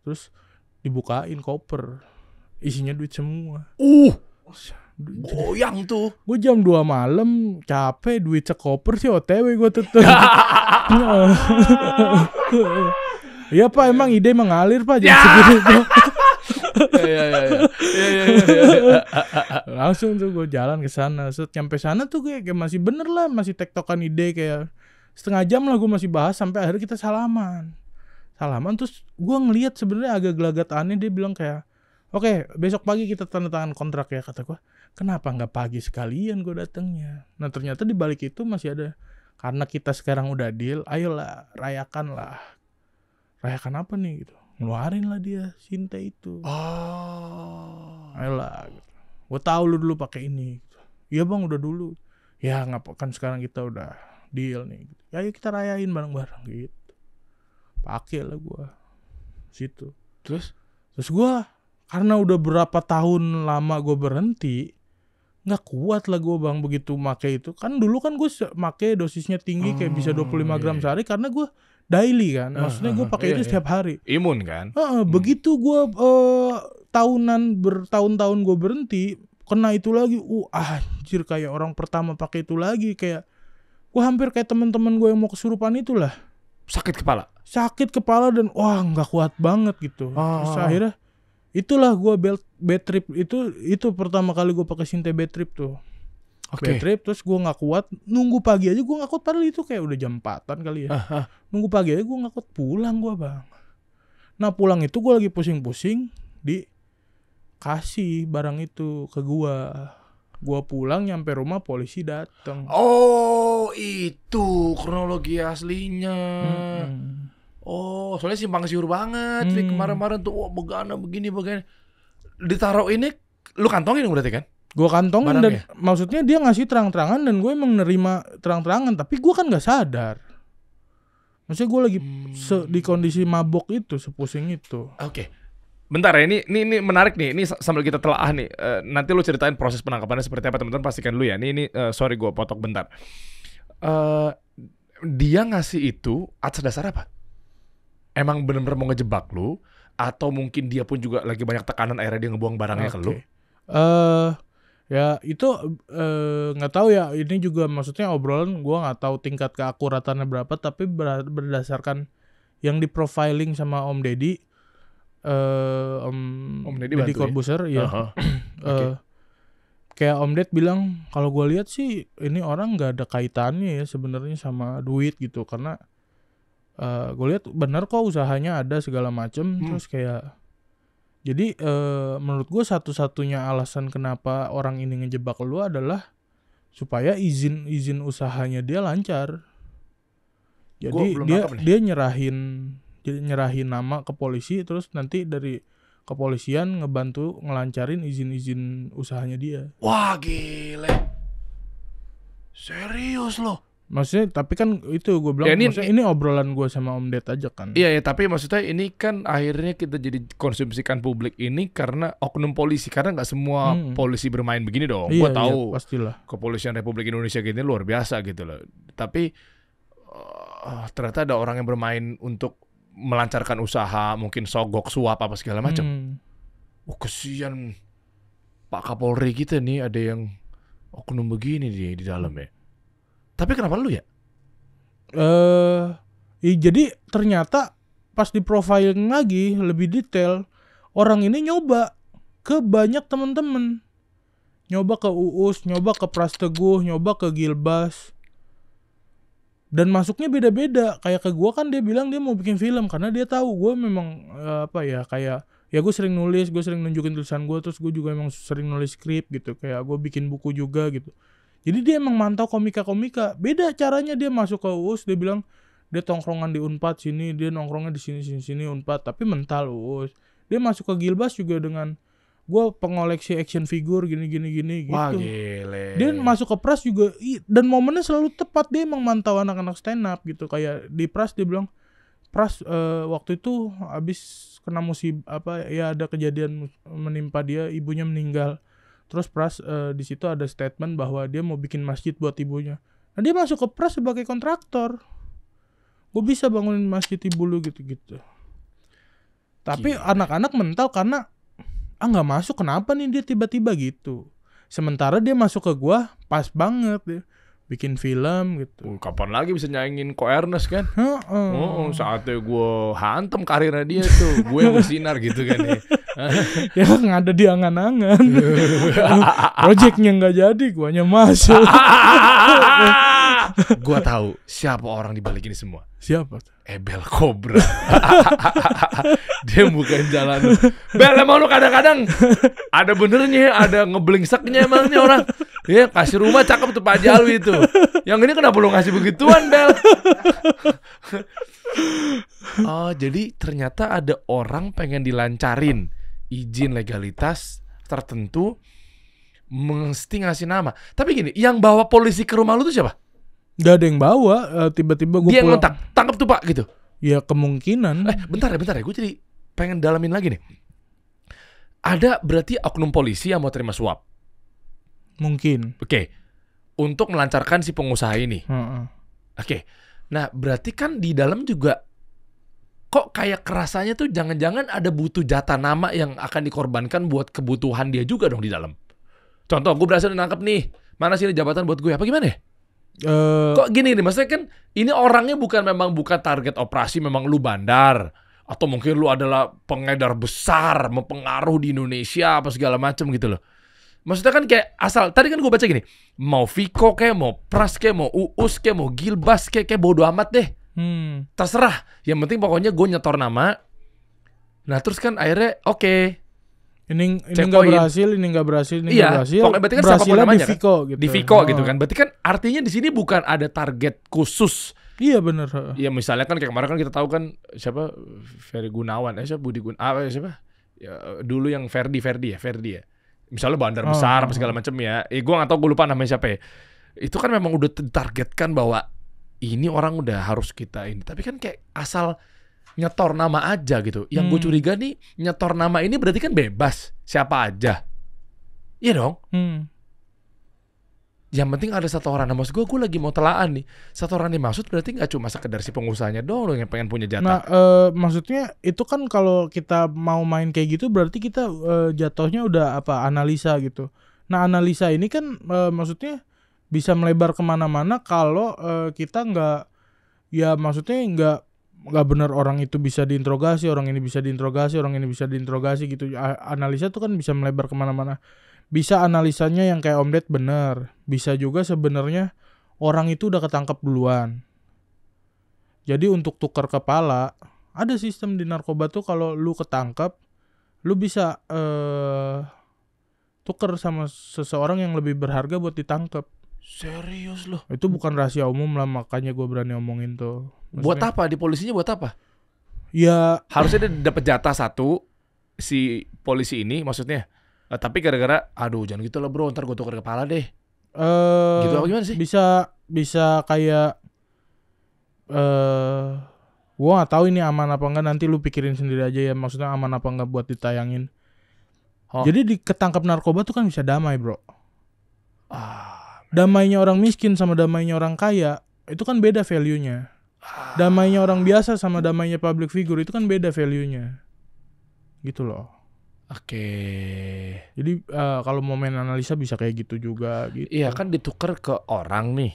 A: Terus dibukain koper, isinya duit semua.
B: Goyang tuh.
A: Gue jam 2 malam capek, duit sekoper sih OTW gue tutup. Iya pak, emang ide mengalir pak jam segini tuh. Langsung tuh gue jalan ke sana. Sampai sana tuh kayak masih bener lah, masih tektokan ide kayak setengah jam lah gue masih bahas sampai akhirnya kita salaman. Terus gue ngelihat sebenarnya agak gelagat aneh. Dia bilang kayak, oke, besok pagi kita tanda tangan kontrak ya. Kata gue, kenapa nggak pagi sekalian gue datangnya? Nah ternyata di balik itu masih ada, karena kita sekarang udah deal, ayolah rayakan lah. Rayakan apa nih gitu? Ngeluarin lah dia Sinte itu. Ayolah gitu. Gue tahu lu dulu pakai ini gitu. Iya bang, udah dulu. Ya ngapa kan sekarang kita udah deal nih gitu. Ya ayo kita rayain bareng-bareng gitu. Pakai lah gue situ. Terus gue karena udah berapa tahun lama gue berhenti, nggak kuat lah gue bang begitu make itu. Kan dulu kan gue make dosisnya tinggi, kayak bisa 25 gram sehari karena gue daily kan. Maksudnya gue pakai itu setiap hari.
B: Imun kan?
A: Begitu gue bertahun-tahun gue berhenti, kena itu lagi. Anjir, kayak orang pertama pakai itu lagi. Kayak gue hampir kayak teman-teman gue yang mau kesurupan itulah.
B: Sakit kepala dan wah nggak kuat banget gitu. Terus akhirnya itulah gue bad trip itu pertama kali gue pakai Sinte bad trip tuh. Bad trip, terus gue nggak kuat, nunggu pagi aja gue nggak kuat, padahal itu kayak udah jam 4-an kali ya. Nunggu pagi aja gue nggak kuat, pulang gue bang. Nah pulang itu gue lagi pusing-pusing, dikasih barang itu ke gue.
A: Gua pulang nyampe rumah polisi datang.
B: Oh, itu kronologi aslinya. Oh, soalnya simpang siur banget. Kemarin-kemarin tuh, wah begana begini. Ditaruh ini, lu kantongin dong berarti kan?
A: Gue kantongin
B: barangnya.
A: Dan maksudnya dia ngasih terang-terangan dan gue emang nerima terang-terangan, tapi gue kan nggak sadar. Maksudnya gue lagi di kondisi mabok itu, sepusing itu.
B: Oke. Bentar ya, ini menarik nih. Ini sambil kita telaah nih. Nanti lu ceritain proses penangkapannya seperti apa, teman-teman pastikan dulu ya. Ini sorry gue potong bentar. Dia ngasih itu atas dasar apa? Emang bener-bener mau ngejebak lu? Atau mungkin dia pun juga lagi banyak tekanan akhirnya dia ngebuang barangnya ke lu?
A: Ya itu nggak tahu ya. Ini juga maksudnya obrolan, gue nggak tahu tingkat keakuratannya berapa, tapi berdasarkan yang di profiling sama Om Deddy. Om Deddy Corbuzier ya. Okay. Kayak Om Ded bilang, kalau gue lihat sih ini orang nggak ada kaitannya ya sebenarnya sama duit gitu, karena gue lihat benar kok usahanya ada segala macem. Terus kayak jadi menurut gue satu-satunya alasan kenapa orang ini ngejebak lu adalah supaya izin usahanya dia lancar. Jadi dia nyerahin nama ke polisi, terus nanti dari kepolisian ngebantu ngelancarin izin usahanya dia.
B: Wah gile, serius loh.
A: Maksudnya tapi kan itu gue bilang, ya, ini obrolan gue sama Om Ded aja kan.
B: Iya ya, tapi maksudnya ini kan akhirnya kita jadi konsumsikan publik ini karena oknum polisi, karena nggak semua polisi bermain begini dong. Gue tahu
A: pastilah.
B: Kepolisian Republik Indonesia gini luar biasa gitu loh. Tapi ternyata ada orang yang bermain untuk melancarkan usaha, mungkin sogok, suap apa segala macam. Kesian Pak Kapolri kita nih, ada yang oknum begini di dalam ya. Tapi kenapa lu ya?
A: Jadi ternyata pas di profiling lagi lebih detail, orang ini nyoba ke banyak temen-temen. Nyoba ke Uus, nyoba ke Pras Teguh, nyoba ke Gilbas. Dan masuknya beda-beda. Kayak ke gue kan dia bilang dia mau bikin film, karena dia tahu gue memang kayak gue sering nulis, gue sering nunjukin tulisan gue, terus gue juga emang sering nulis skrip gitu, kayak gue bikin buku juga gitu. Jadi dia emang mantau komika. Beda caranya dia masuk ke Uus, dia bilang dia tongkrongan di Unpad sini, dia nongkrongnya di sini Unpad, tapi mental Uus. Dia masuk ke Gilbas juga dengan gue pengoleksi action figure gini gitu.
B: Wah gile.
A: Dia masuk ke Pras juga, dan momennya selalu tepat. Dia emang mantau anak-anak stand up gitu. Kayak di Pras dia bilang, Pras waktu itu abis kena musibah ada kejadian menimpa dia, ibunya meninggal. Terus Pras di situ ada statement bahwa dia mau bikin masjid buat ibunya. Nah dia masuk ke Pras sebagai kontraktor. Gue bisa bangunin masjid ibu lu gitu. Tapi anak-anak mental karena nggak masuk, kenapa nih dia tiba-tiba gitu. Sementara dia masuk ke gua pas banget dia bikin film gitu.
B: Kapan lagi bisa nyaingin Ko Ernest kan? Saatnya gua hantem karirnya dia tuh. Gue yang bersinar gitu kan ya.
A: Ya nggak ada di angan-angan. Projectnya nggak jadi, guanya masuk.
B: Gua tahu siapa orang di balik ini semua.
A: Siapa?
B: Bel Cobra. Dia bukan jalan. Bel, emang lu kadang-kadang ada benernya, ada ngeblingseknya emang nih orang. Ya kasih rumah cakep tuh Pak Jalwi itu. Yang ini kenapa lu ngasih begituan, Bel? Oh, jadi ternyata ada orang pengen dilancarin izin legalitas tertentu, mesti ngasih nama. Tapi gini, yang bawa polisi ke rumah lu tuh siapa?
A: Gak ada yang bawa, tiba-tiba gue
B: pulang. Dia
A: yang
B: ngontak, tangkap tuh Pak gitu.
A: Ya kemungkinan.
B: Bentar ya, gue jadi pengen dalamin lagi nih. Ada berarti oknum polisi yang mau terima suap?
A: Mungkin.
B: Oke. Untuk melancarkan si pengusaha ini. Oke. Nah berarti kan di dalam juga kok kayak kerasanya tuh jangan-jangan ada butuh jatah nama yang akan dikorbankan buat kebutuhan dia juga dong di dalam. Contoh, gue berhasil nangkep nih, mana sih jabatan buat gue? Apa gimana ya? Kok gini nih, maksudnya kan ini orangnya bukan target operasi, memang lu bandar, atau mungkin lu adalah pengedar besar, mempengaruh di Indonesia apa segala macam gitu loh. Maksudnya kan kayak asal, tadi kan gue baca gini, mau Viko kayak, mau Pras kayak, mau Uus kayak, mau Gilbas kayak bodo amat deh. Terserah, yang penting pokoknya gue nyetor nama. Nah terus kan akhirnya oke.
A: Ini
B: checkpoint.
A: nggak berhasil, ini nggak berhasil, ini nggak berhasil.
B: Pokoknya berarti kan
A: berhasilnya
B: namanya,
A: di Viko
B: kan?
A: gitu.
B: Di Viko gitu kan. Berarti kan artinya di sini bukan ada target khusus.
A: Iya benar.
B: Ya misalnya kan kayak kemarin kan kita tahu kan siapa Ferry Gunawan, siapa Budi Gunawan, siapa? Ya, dulu yang Ferdi ya. Misalnya bandar besar apa segala macam ya. Gue nggak tahu, gue lupa namanya siapa ya. Itu kan memang udah ditargetkan bahwa ini orang udah harus kita ini. Tapi kan kayak asal nyetor nama aja gitu. Yang gue curiga nih, nyetor nama ini berarti kan bebas siapa aja. Iya dong. Yang penting ada satu orang. Nah maksud gue lagi mau telaan nih. Satu orang dimaksud berarti gak cuma sekedar si pengusahanya doang yang pengen punya jatah.
A: Nah maksudnya itu kan kalau kita mau main kayak gitu berarti kita jatuhnya udah analisa gitu. Nah analisa ini kan maksudnya bisa melebar kemana-mana kalau kita maksudnya nggak benar orang itu bisa diinterogasi, orang ini bisa diinterogasi gitu. Analisa tuh kan bisa melebar kemana-mana. Bisa analisanya yang kayak Om Ded bener. Bisa juga sebenarnya orang itu udah ketangkap duluan. Jadi untuk tukar kepala, ada sistem di narkoba tuh kalau lu ketangkap, lu bisa tukar sama seseorang yang lebih berharga buat ditangkap.
B: Serius loh?
A: Itu bukan rahasia umum lah, makanya gue berani omongin tuh. Maksudnya,
B: buat apa? Di polisinya buat apa?
A: Ya
B: harusnya dia dapat jatah satu si polisi ini maksudnya. Tapi gara-gara aduh jangan gitu lah bro, ntar gue tukar kepala deh. Gitu apa gimana sih?
A: Bisa kayak gue nggak tahu ini aman apa enggak, nanti lu pikirin sendiri aja ya, maksudnya aman apa enggak buat ditayangin. Jadi di ketangkap narkoba tuh kan bisa damai bro. Damainya orang miskin sama damainya orang kaya itu kan beda value-nya. Damainya orang biasa sama damainya public figure itu kan beda value-nya. Gitu loh.
B: Oke.
A: Jadi kalau mau main analisa bisa kayak gitu juga gitu.
B: Iya kan ditukar ke orang nih.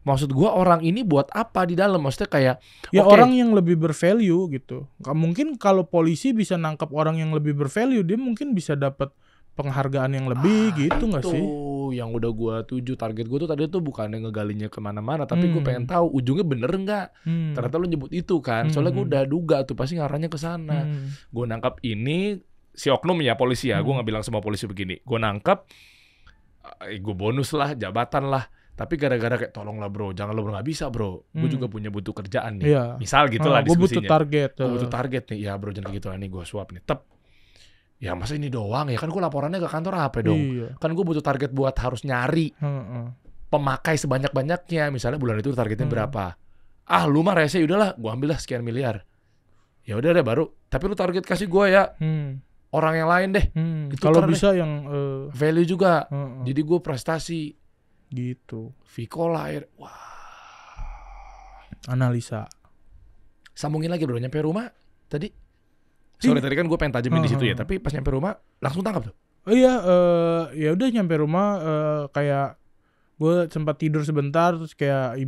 B: Maksud gua orang ini buat apa di dalam? Maksudnya kayak
A: orang yang lebih bervalue gitu. Mungkin kalau polisi bisa nangkap orang yang lebih bervalue, dia mungkin bisa dapat penghargaan yang lebih gitu nggak sih?
B: Yang udah gue tuju, target gue tuh tadi tuh bukan yang ngegalinya kemana-mana, tapi gue pengen tahu ujungnya bener nggak. Ternyata lu nyebut itu kan, soalnya gue udah duga tuh pasti ngarahnya ke sana. Gue nangkap ini si oknum ya polisi ya, gue nggak bilang semua polisi begini. Gue nangkap, gue bonus lah, jabatan lah. Tapi gara-gara kayak tolonglah bro, jangan lo bro, nggak bisa bro. Gue juga punya butuh kerjaan nih.
A: Iya.
B: Misal gitulah diskusinya.
A: Gue
B: butuh target nih, ya bro jangan gitu lah nih gue suap nih. Ya masa ini doang ya kan gue laporannya ke kantor apa dong. Kan gue butuh target buat harus nyari pemakai sebanyak-banyaknya. Misalnya bulan itu targetnya berapa. Lu mah rese udahlah gue ambil lah sekian miliar. Ya udah deh baru. Tapi lu target kasih gue ya orang yang lain deh.
A: Kalau bisa deh. Yang
B: value juga. Jadi gue prestasi
A: gitu.
B: Viko lahir. Wah.
A: Analisa.
B: Sambungin lagi bro, nyampe rumah tadi. Sorry tadi kan gue pengen tajemin di situ ya, tapi pas nyampe rumah langsung tangkap tuh.
A: Iya, ya udah nyampe rumah kayak gue sempat tidur sebentar, terus kayak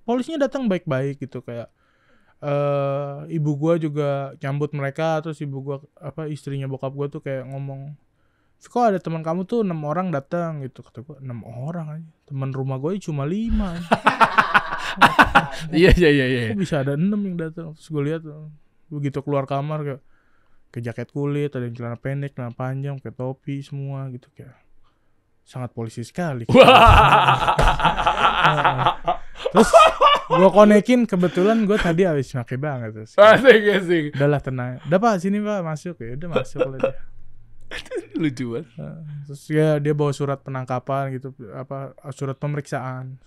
A: polisinya datang baik-baik gitu, kayak ibu gue juga nyambut mereka, terus ibu gue istrinya bokap gue tuh kayak ngomong, kok ada teman kamu tuh 6 orang datang gitu. Kata gue 6 orang aja, teman rumah gue cuma 5.
B: Iya.
A: Kok bisa ada 6 yang datang? Terus gue lihat begitu keluar kamar kayak ke jaket kulit, ada yang celana pendek, celana panjang, kayak topi semua gitu, kayak sangat polisi sekali. Terus gue konekin, kebetulan gue tadi habis pakai banget terus.
B: Asik.
A: Udahlah tenang. Udah pak sini pak masuk ya, udah masuk lah dia.
B: Lucu banget.
A: Terus ya dia bawa surat penangkapan gitu, surat pemeriksaan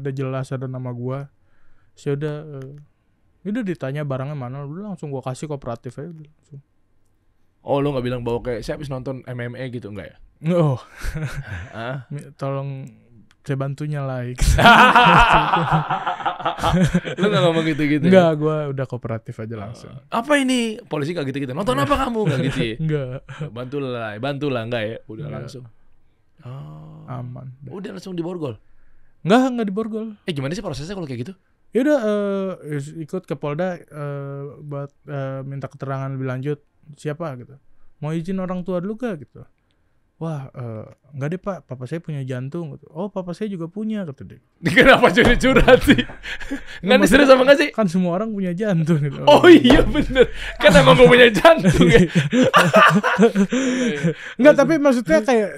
A: ada jelas ada nama gue. Saya udah ditanya barangnya mana, udah langsung gue kasih, kooperatif aja udah langsung.
B: Oh lu nggak bilang bawa kayak saya habis nonton MMA gitu enggak ya?
A: Oh. Tolong saya bantunya like.
B: Lu nggak ngomong gitu-gitu?
A: Enggak, gue udah kooperatif aja langsung.
B: Apa ini? Polisi nggak gitu-gitu. Nonton apa kamu? Nggak gitu ya?
A: Enggak.
B: Bantulah enggak ya? Udah enggak. Langsung.
A: Aman.
B: Udah langsung diborgol?
A: Enggak diborgol.
B: Gimana sih prosesnya kalau kayak gitu?
A: Ya udah ikut ke Polda buat minta keterangan lebih lanjut siapa gitu. Mau izin orang tua dulu gak gitu. Wah, enggak deh Pak, papa saya punya jantung. Oh, papa saya juga punya, kata dia.
B: Kenapa jadi curhat sih? Nggak serius sama nggak sih?
A: Kan semua orang punya jantung gitu.
B: Oh iya bener. Kan emang gue punya jantung ya.
A: Enggak, tapi maksudnya kayak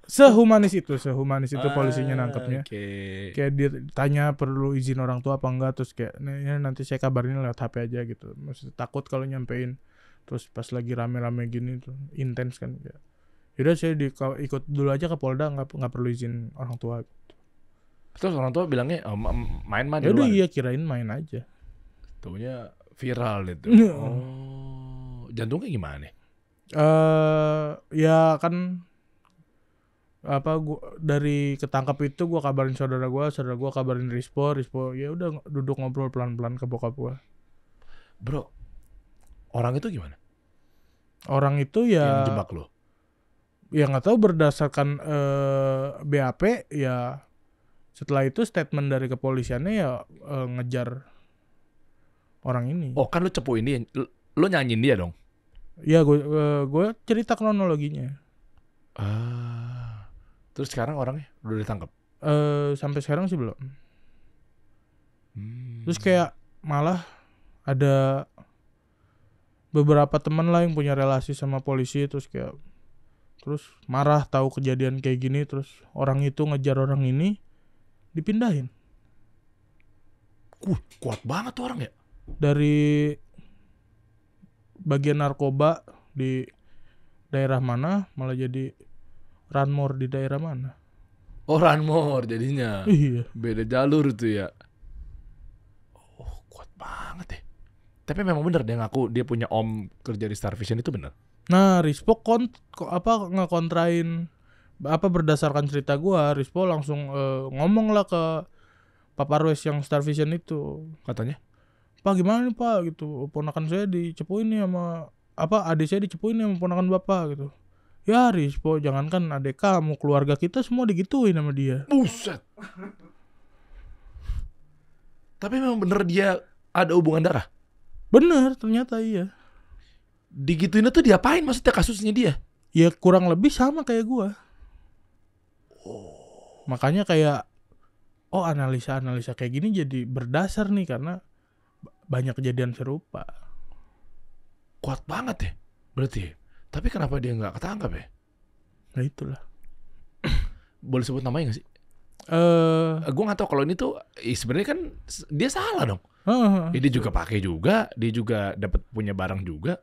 A: sehumanis itu polisinya nangkepnya.
B: Okay.
A: Kayak dia tanya perlu izin orang tua apa enggak, terus kayak nanti saya kabarin lewat HP aja gitu. Maksudnya takut kalau nyampein terus pas lagi rame-rame gini tuh intens kan ya. Yaudah saya ikut dulu aja ke Polda, nggak perlu izin orang tua.
B: Terus orang tua bilangnya main mah di
A: Ya udah
B: luar.
A: iya, kirain main aja.
B: Taunya viral itu. Oh, jantungnya gimana nih?
A: Ya kan gua dari ketangkap itu gua kabarin saudara gua kabarin Rispo ya udah duduk ngobrol pelan-pelan ke bokap gua.
B: Bro, orang itu gimana?
A: Orang itu ya
B: yang jebak lo?
A: Ya nggak tahu, berdasarkan BAP ya. Setelah itu statement dari kepolisiannya ya ngejar orang ini.
B: Oh kan lo cepuin dia, lo nyanyiin dia dong?
A: Ya gue cerita kronologinya.
B: Terus sekarang orangnya udah ditangkap?
A: Sampai sekarang sih belum. Terus kayak malah ada beberapa teman lah yang punya relasi sama polisi, terus marah tahu kejadian kayak gini, terus orang itu ngejar orang ini dipindahin.
B: Kuat banget tuh orang ya.
A: Dari bagian narkoba di daerah mana malah jadi Ranmor di daerah mana.
B: Oh Ranmor jadinya.
A: Iya.
B: Beda jalur tuh ya. Oh kuat banget ya. Tapi memang bener dia ngaku dia punya om kerja di Star Vision, itu bener. Nah,
A: Rispo ngekontrain berdasarkan cerita gua. Rispo langsung ngomong lah ke Pak Parwes yang Star Vision itu.
B: Katanya,
A: Pak gimana nih Pak gitu, ponakan saya dicepuin nih sama adik saya dicepuin nih sama ponakan bapak gitu. Ya Rispo, jangankan adik kamu, keluarga kita semua digituin sama dia.
B: Buset. Tapi memang bener dia ada hubungan darah?
A: Bener, ternyata iya.
B: Digituinnya tuh diapain maksudnya kasusnya dia?
A: Ya kurang lebih sama kayak gua. Makanya kayak analisa kayak gini jadi berdasar nih, karena banyak kejadian serupa.
B: Kuat banget ya berarti. Tapi kenapa dia gak ketangkap ya?
A: Nah itulah.
B: Boleh sebut namanya gak sih? Gue gak tahu kalau ini tuh sebenarnya kan dia salah dong. Dia juga pakai juga, dia juga dapat punya barang juga.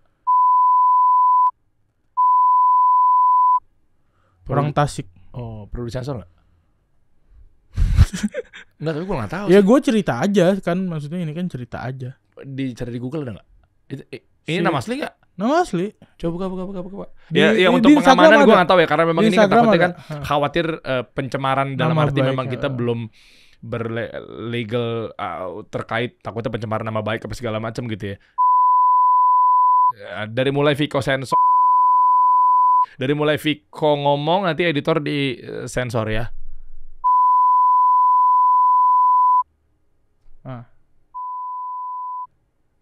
A: Orang Tasik.
B: Oh, perlu disensor gak? Enggak, tapi gue gak tahu.
A: Ya gue cerita aja kan, maksudnya ini kan cerita aja.
B: Dicari di Google ada gak? Ini nama asli gak?
A: Nama asli.
B: Coba buka. Ya untuk pengamanan gue gak tahu ya, karena memang ini kan takutnya kan khawatir pencemaran dalam nama arti baik, memang kita belum berlegal terkait takutnya pencemaran nama baik apa segala macam gitu ya. Dari mulai Viko sensor, dari mulai Viko ngomong nanti editor di sensor ya.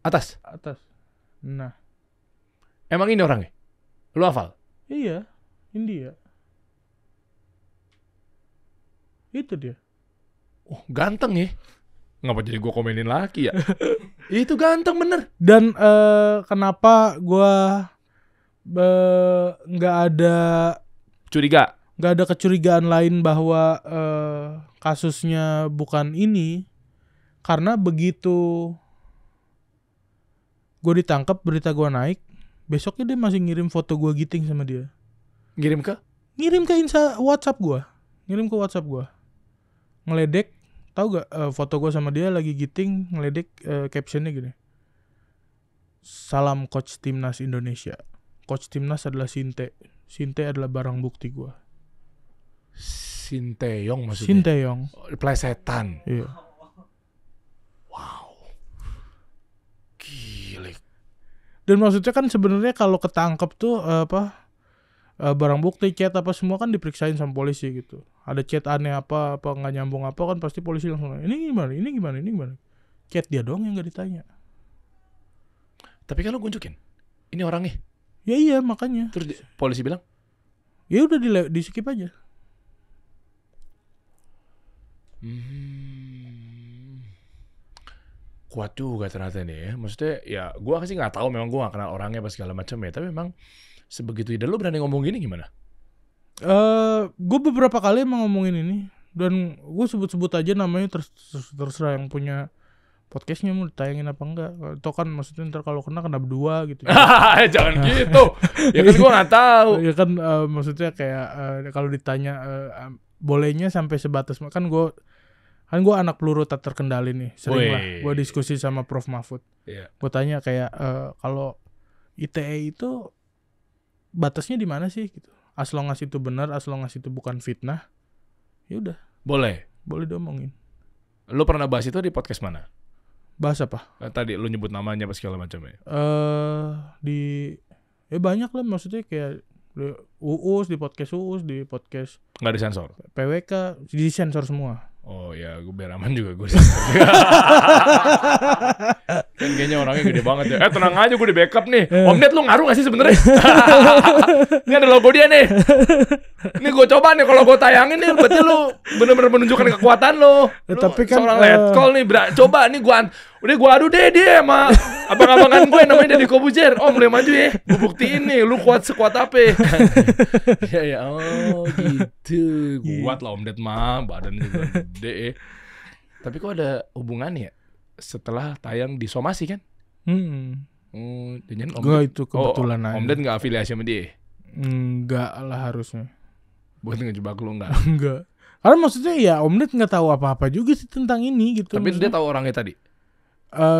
B: Atas.
A: Nah.
B: Emang ini orangnya? Lu hafal?
A: Iya, India. Itu dia.
B: Oh, ganteng ya. Ngapa jadi gue komenin lagi ya? Itu ganteng bener.
A: Dan kenapa gue nggak ada kecurigaan lain bahwa kasusnya bukan ini, karena begitu gue ditangkap, berita gue naik, besoknya dia masih ngirim foto gue giting sama dia.
B: Ngirim ke
A: WhatsApp gue. Ngeledek, tahu gak foto gue sama dia lagi giting, ngeledek captionnya gini. Salam coach timnas Indonesia. Coach timnas adalah Sinte adalah barang bukti gue.
B: Sinteyong maksudnya?
A: Sinteyong.
B: Plesetan.
A: Iya.
B: Wow. Gile.
A: Dan maksudnya kan sebenarnya kalau ketangkep tuh barang bukti, chat apa semua kan diperiksain sama polisi gitu. Ada chat aneh apa nggak nyambung apa kan pasti polisi langsung ini gimana. Chat dia doang yang nggak ditanya.
B: Tapi kan lo kunjukin ini orangnya.
A: Ya iya makanya.
B: Terus polisi bilang
A: Ya udah di skip aja.
B: Kuat juga ternyata nih ya. Maksudnya ya gue sih nggak tahu, memang gue nggak kenal orangnya pas segala macam ya. Tapi memang sebegitu ide lu berani ngomong gini gimana?
A: Gue beberapa kali emang ngomongin ini dan gue sebut-sebut aja namanya, terserah yang punya podcastnya mau ditayangin apa enggak. Atau kan maksudnya ntar kalau kena berdua gitu.
B: Jangan gitu. Ya kan gue nggak tahu.
A: Ya kan maksudnya kayak kalau ditanya bolehnya sampai sebatas kan gue anak peluru tak terkendali nih, sering lah gue diskusi sama Prof Mahfud. Gue tanya kayak kalau ITE itu batasnya di mana sih gitu. As long as itu benar, as long as itu bukan fitnah, ya udah. Boleh diomongin.
B: Lu pernah bahas itu di podcast mana?
A: Bahas apa?
B: Tadi lu nyebut namanya apa segala macam ya?
A: Banyak lah, maksudnya kayak di UUS, di podcast UUS, di podcast
B: nggak disensor?
A: PWK, disensor semua.
B: Oh ya, gue biar aman juga gue. Kan kayaknya orangnya gede banget ya. Tenang aja, gue di backup nih. Om Ded, lu ngaruh gak sih sebenarnya? Ini ada logo dia nih. Ini gue coba nih, kalau gue tayangin nih, berarti lu bener-bener menunjukkan kekuatan lu.
A: Tapi kan
B: seorang letkol nih, coba nih gue adu deh dia sama abang-abangan gue namanya Deddy Kobuzer. Om, boleh maju ya, gue buktiin nih, lu sekuat apa? Ya, oh gitu. Kuat lah Om Ded mah, badan juga gede. Tapi kok ada hubungannya setelah tayang di Somasi kan?
A: Gue itu kebetulan aja.
B: Om Ded nggak afiliasi sama dia?
A: Enggak lah harusnya.
B: Buat ngejebak lu enggak?
A: Enggak. Karena maksudnya ya Om Ded nggak tahu apa-apa juga sih tentang ini gitu.
B: Tapi maksudnya, dia tahu orangnya tadi?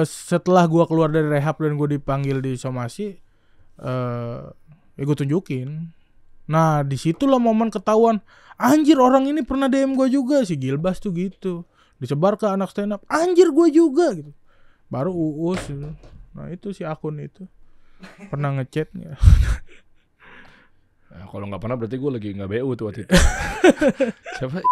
A: Setelah gue keluar dari rehab dan gue dipanggil di Somasi, ya gue tunjukin. Nah disitulah momen ketahuan, anjir orang ini pernah DM gue juga, si Gilbas tuh gitu, disebar ke anak stand up, anjir gue juga gitu. Baru uus gitu. Nah itu si akun itu pernah ngechat nggak?
B: Nah, kalau nggak pernah berarti gue lagi nggak BU tuh waktu itu. Siapa?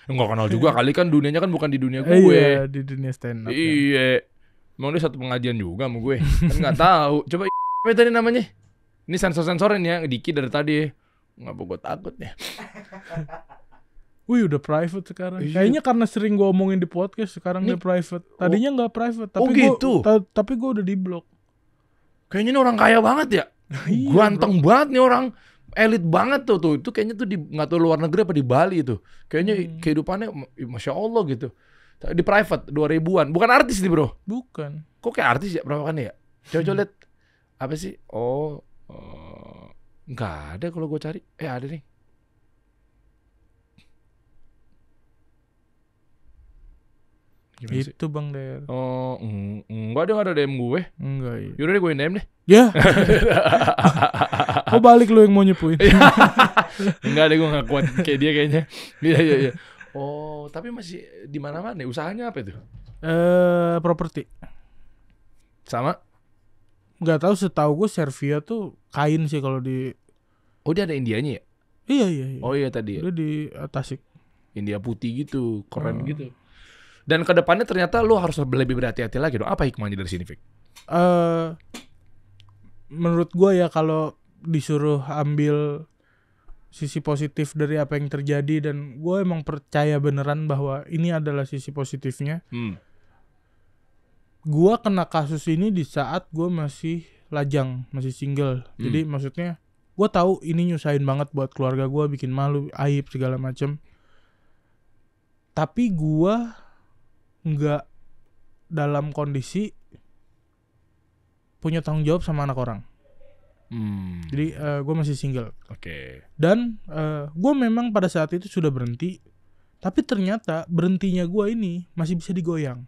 B: Nggak kenal juga kali, kan dunianya kan bukan di dunia gue.
A: Iya, di dunia stand up.
B: Iya. Emang dia satu pengajian juga sama gue. Kan nggak tahu. Coba apa tadi namanya? Ini sensor-sensorin ya, Diki dari tadi. Ngapa gue takut ya?
A: Wih udah private sekarang. Kayaknya karena sering gue omongin di podcast, sekarang dia private. Tadinya nggak private, tapi
B: gitu.
A: Tapi gue udah di blok.
B: Kayaknya ini orang kaya banget ya. Ganteng banget nih orang. Elit banget tuh. Itu kayaknya tuh nggak tahu luar negeri apa di Bali itu. Kayaknya kehidupannya Masya Allah gitu. Di private 2.000-an. Bukan artis nih bro.
A: Bukan.
B: Kok kayak artis ya perawakan ya? Coba lihat. Apa sih? Nggak ada kalau gue cari. Ada nih.
A: Gimana itu sih? Bang Der.
B: Enggak, dia nggak ada DM gue.
A: Enggak. Iya.
B: Yaudah deh, gue DM deh.
A: Ya. Kok balik lu yang mau nyepuin?
B: Enggak deh, gue nggak kuat kayak dia kayaknya. Iya. Oh, tapi masih di mana-mana. Usahanya apa itu?
A: Properti.
B: Sama?
A: Nggak tahu, setahu gue Servia tuh kain sih kalau di.
B: Oh, dia ada Indianya ya?
A: Iya.
B: Oh iya tadi ya.
A: Dia di Tasik.
B: India putih gitu, keren gitu. Dan kedepannya ternyata lu harus lebih berhati-hati lagi dong. Apa hikmahnya dari sini, Fik?
A: Menurut gue ya, kalau disuruh ambil sisi positif dari apa yang terjadi, dan gue emang percaya beneran bahwa ini adalah sisi positifnya. Gue kena kasus ini di saat gue masih lajang, masih single. Jadi maksudnya gue tahu ini nyusahin banget buat keluarga gue, bikin malu, aib segala macem. Tapi gue nggak dalam kondisi punya tanggung jawab sama anak orang. Jadi gue masih single.
B: Oke.
A: Dan gue memang pada saat itu sudah berhenti, tapi ternyata berhentinya gue ini masih bisa digoyang.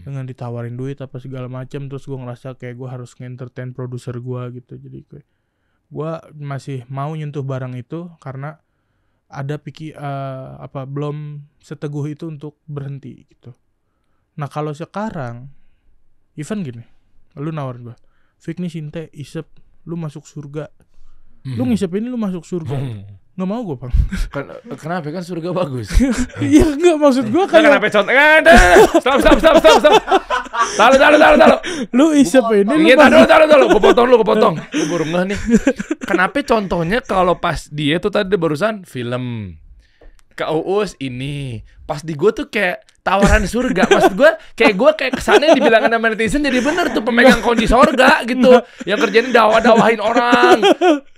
A: Dengan ditawarin duit apa segala macam, terus gue ngerasa kayak gue harus nge-entertain produser gue gitu. Jadi gue masih mau nyentuh barang itu karena ada belum seteguh itu untuk berhenti gitu. Nah kalau sekarang even gini, lu nawarin gue, Fik nih Sinte isep, lu masuk surga. Lu ngisep ini lu masuk surga. Nggak mau gue bang.
B: Kenapa? Kan surga bagus.
A: Iya nggak, maksud gue kayak.
B: Kenapa contoh? Stop. Taruh.
A: Lu isep ini lu.
B: Taruh. Gue potong. Gue baru ngeh nih. Kenapa contohnya kalau pas dia tuh tadi barusan film ke Uus ini, pas di gue tuh kayak tawaran surga. Maksud gue kayak kesannya dibilangin sama netizen jadi bener tuh pemegang kunci surga gitu. Yang kerjanya dawahin orang,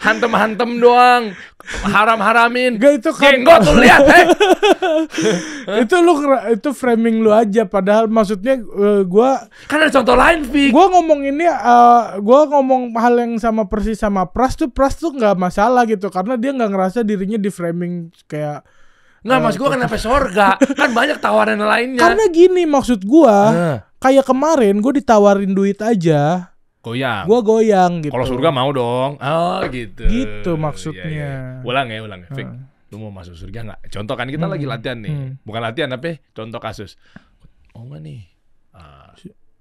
B: hantem doang, haram-haramin.
A: Gak, itu kan
B: jenggot tuh lihat,
A: itu framing lu aja. Padahal maksudnya gue
B: kan ada contoh lain, Vic.
A: Gue ngomong ini, gue ngomong hal yang sama persis sama Pras tuh nggak masalah gitu, karena dia nggak ngerasa dirinya di framing kayak.
B: Nggak, mas gue kenapa surga? Kan banyak tawaran lainnya.
A: Karena gini maksud gue, kayak kemarin gue ditawarin duit aja, gue goyang gitu.
B: Kalau surga mau dong. Oh gitu.
A: Gitu maksudnya.
B: Iya. Ulang ya. Fik, lu mau masuk surga nggak? Contoh kan kita lagi latihan nih. Bukan latihan tapi contoh kasus. Oh nggak nih?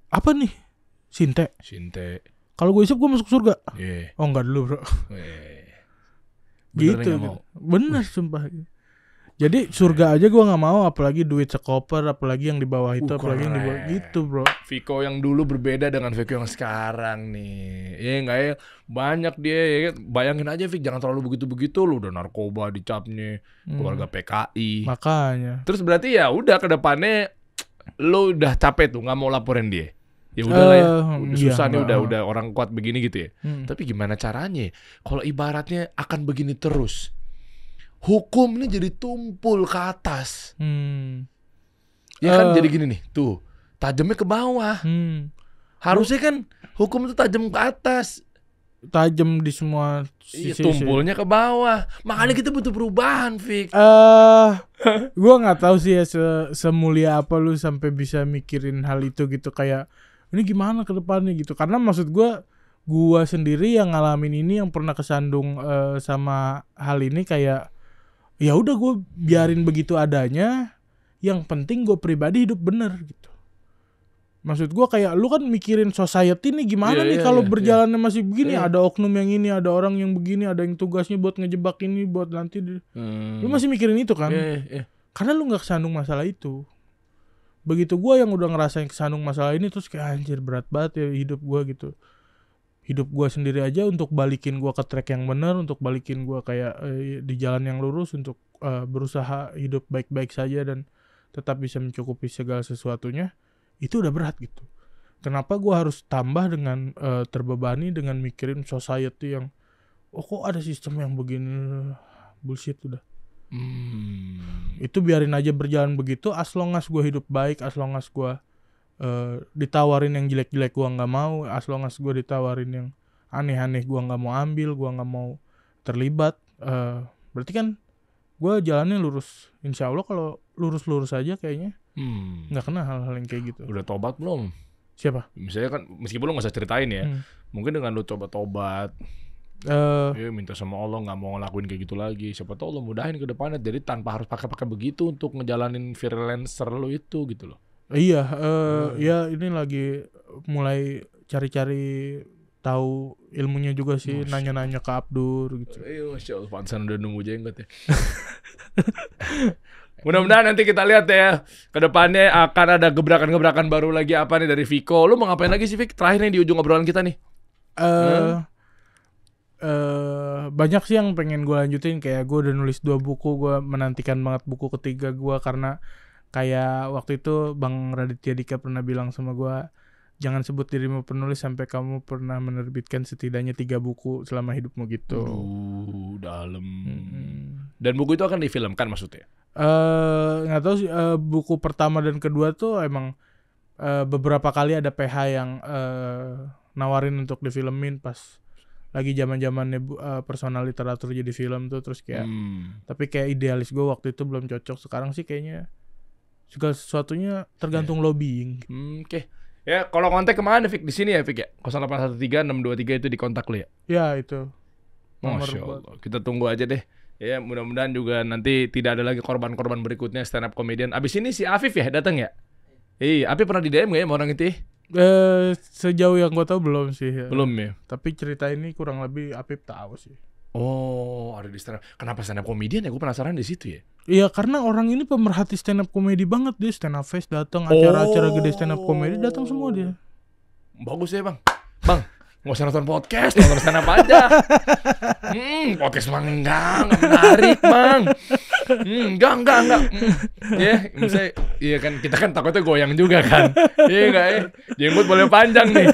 A: Apa nih? Sinte. Kalau gue isep gue masuk surga. Oh enggak dulu bro. Gitu. Bener sumpah. Jadi surga aja gue nggak mau, apalagi duit sekoper, apalagi yang di bawah itu, apalagi yang di bawah gitu bro.
B: Viko yang dulu berbeda dengan Viko yang sekarang nih. Ya nggak ya, banyak dia ya kan. Bayangin aja Vik, jangan terlalu begitu lu udah narkoba dicapnya, keluarga PKI.
A: Makanya.
B: Terus berarti ya udah kedepannya lu udah capek tuh nggak mau laporin dia. Ya udah lah ya, udah susah nih, udah orang kuat begini gitu ya. Tapi gimana caranya? Kalau ibaratnya akan begini terus. Hukum ini jadi tumpul ke atas. Ya kan jadi gini nih, tuh tajamnya ke bawah. Harusnya kan hukum itu tajam ke atas,
A: tajam di semua sisi.
B: Tumpulnya ke bawah. Makanya kita butuh perubahan, Fik.
A: Gue nggak tahu sih ya semulia apa lu sampai bisa mikirin hal itu gitu, kayak ini gimana ke depannya gitu. Karena maksud gue sendiri yang ngalamin ini, yang pernah kesandung sama hal ini, kayak ya udah gue biarin begitu adanya. Yang penting gue pribadi hidup bener gitu. Maksud gue kayak lu kan mikirin society nih gimana nih kalau berjalannya masih begini. Ada oknum yang ini, ada orang yang begini, ada yang tugasnya buat ngejebak ini, buat nanti lu masih mikirin itu kan. Karena lu gak kesandung masalah itu. Begitu gue yang udah ngerasain kesandung masalah ini, terus kayak anjir berat banget ya hidup gue gitu. Hidup gue sendiri aja untuk balikin gue ke track yang benar, untuk balikin gue kayak di jalan yang lurus, untuk berusaha hidup baik-baik saja dan tetap bisa mencukupi segala sesuatunya, itu udah berat gitu. Kenapa gue harus tambah dengan terbebani dengan mikirin society yang kok ada sistem yang begini, bullshit udah. Itu biarin aja berjalan begitu, as long as gue hidup baik, as long as gue ditawarin yang jelek-jelek gue nggak mau, as long as gue ditawarin yang aneh-aneh gue nggak mau ambil, gue nggak mau terlibat. Berarti kan gue jalannya lurus. Insya Allah kalau lurus-lurus aja kayaknya nggak kena hal-hal yang kayak gitu.
B: Udah tobat belum?
A: Siapa?
B: Misalnya kan meskipun lu nggak usah ceritain ya, mungkin dengan lu coba tobat, minta sama Allah nggak mau ngelakuin kayak gitu lagi, siapa tahu Allah mudahin ke depannya, jadi tanpa harus pakai begitu untuk ngejalanin freelancer lu itu gitu loh.
A: Iya, ya ini lagi mulai cari-cari tahu ilmunya juga sih, nanya-nanya ke Abdur gitu.
B: Masya Allah, pantesan udah nunggu jenggot ya. Mudah-mudahan nanti kita lihat ya, ke depannya akan ada gebrakan-gebrakan baru lagi apa nih dari Viko. Lu mau ngapain lagi sih, Vik? Terakhir nih di ujung obrolan kita nih.
A: Banyak sih yang pengen gue lanjutin, kayak gue udah nulis 2 buku, gue menantikan banget buku ketiga gue, karena kayak waktu itu Bang Raditya Dika pernah bilang sama gue, jangan sebut dirimu penulis sampai kamu pernah menerbitkan setidaknya 3 buku selama hidupmu gitu.
B: Dalam. Dan buku itu akan difilmkan maksudnya?
A: Nggak tahu sih. Buku pertama dan kedua tuh emang beberapa kali ada PH yang nawarin untuk difilmin pas lagi zaman-zamannya personal literatur jadi film tuh, terus kayak tapi kayak idealis gue waktu itu belum cocok. Sekarang sih kayaknya segala sesuatunya tergantung lobbying.
B: Oke. Ya, kalau kontak kemana Fik? Di sini ya Fik ya? 0813-623 itu di kontak lu ya?
A: Ya, itu.
B: Masya Allah. Kita tunggu aja deh. Ya, mudah-mudahan juga nanti tidak ada lagi korban-korban berikutnya stand up comedian. Abis ini si Afif ya datang ya? Iya, Afif pernah di DM gak ya sama orang itu?
A: Sejauh yang gue tahu belum sih.
B: Belum ya?
A: Tapi cerita ini kurang lebih Afif tahu sih.
B: Oh, ada di stand up. Kenapa stand up comedian ya? Gue penasaran di situ ya.
A: Iya, karena orang ini pemerhati stand up comedy banget, dia stand up fest datang, acara-acara gede stand up comedy datang semua dia.
B: Bagus ya, Bang. Bang, nggak usah nonton podcast, nonton stand up aja. Podcast mah enggak menarik, Bang. Enggak. Ya, misalnya, iya kan kita kan takutnya goyang juga kan. Iya enggak ya? Jenggot boleh panjang nih.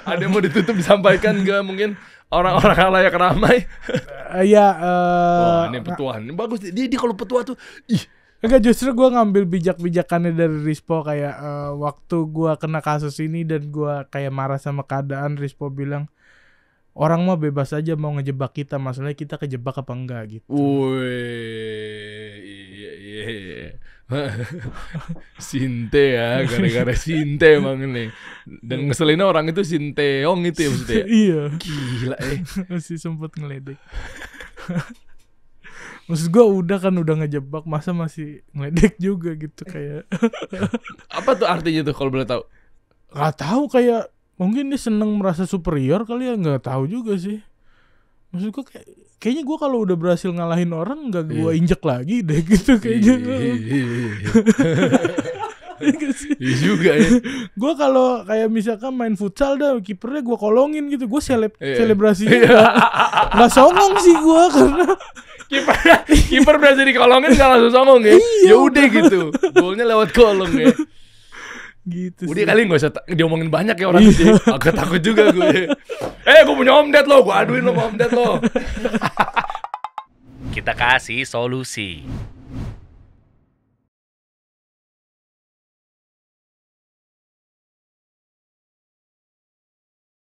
B: Ada yang mau ditutup disampaikan nggak mungkin orang-orang halayak ramai?
A: Iya.
B: Wah, ini petua. Ini bagus. Dia kalau petua tuh,
A: Enggak, justru gue ngambil bijak-bijakannya dari Rispo kayak waktu gue kena kasus ini dan gue kayak marah sama keadaan, Rispo bilang orang mah bebas aja mau ngejebak kita, masalahnya kita kejebak apa enggak gitu.
B: Iya. Sinte ya, gara-gara Sinte emang ini. Dan ngeselinnya orang itu Sinteong itu ya maksudnya.
A: Iya.
B: Gila
A: Masih sempet ngeledek. Maksud gue udah ngejebak, masa masih ngeledek juga gitu kayak.
B: Apa tuh artinya tuh kalau boleh tahu?
A: Gak tahu, kayak mungkin dia seneng merasa superior kali ya, nggak tahu juga sih. Maksud gue kayaknya gue kalau udah berhasil ngalahin orang nggak gue injek lagi deh gitu kayaknya.
B: Iya juga ya.
A: Gue kalau kayak misalkan main futsal dah, kipernya gue kolongin gitu, gue selebrasi juga. Nggak songong sih gue karena
B: kiper berhasil dikolongin nggak langsung songong ya. Ya udah gitu, golnya lewat kolong ya.
A: Gitu
B: udah
A: sih.
B: Kali gak usah diomongin banyak ya orang itu. Agak takut juga gue. Gue punya Om Ded lo, gue aduin lo sama Om Ded lo.
C: Kita kasih solusi.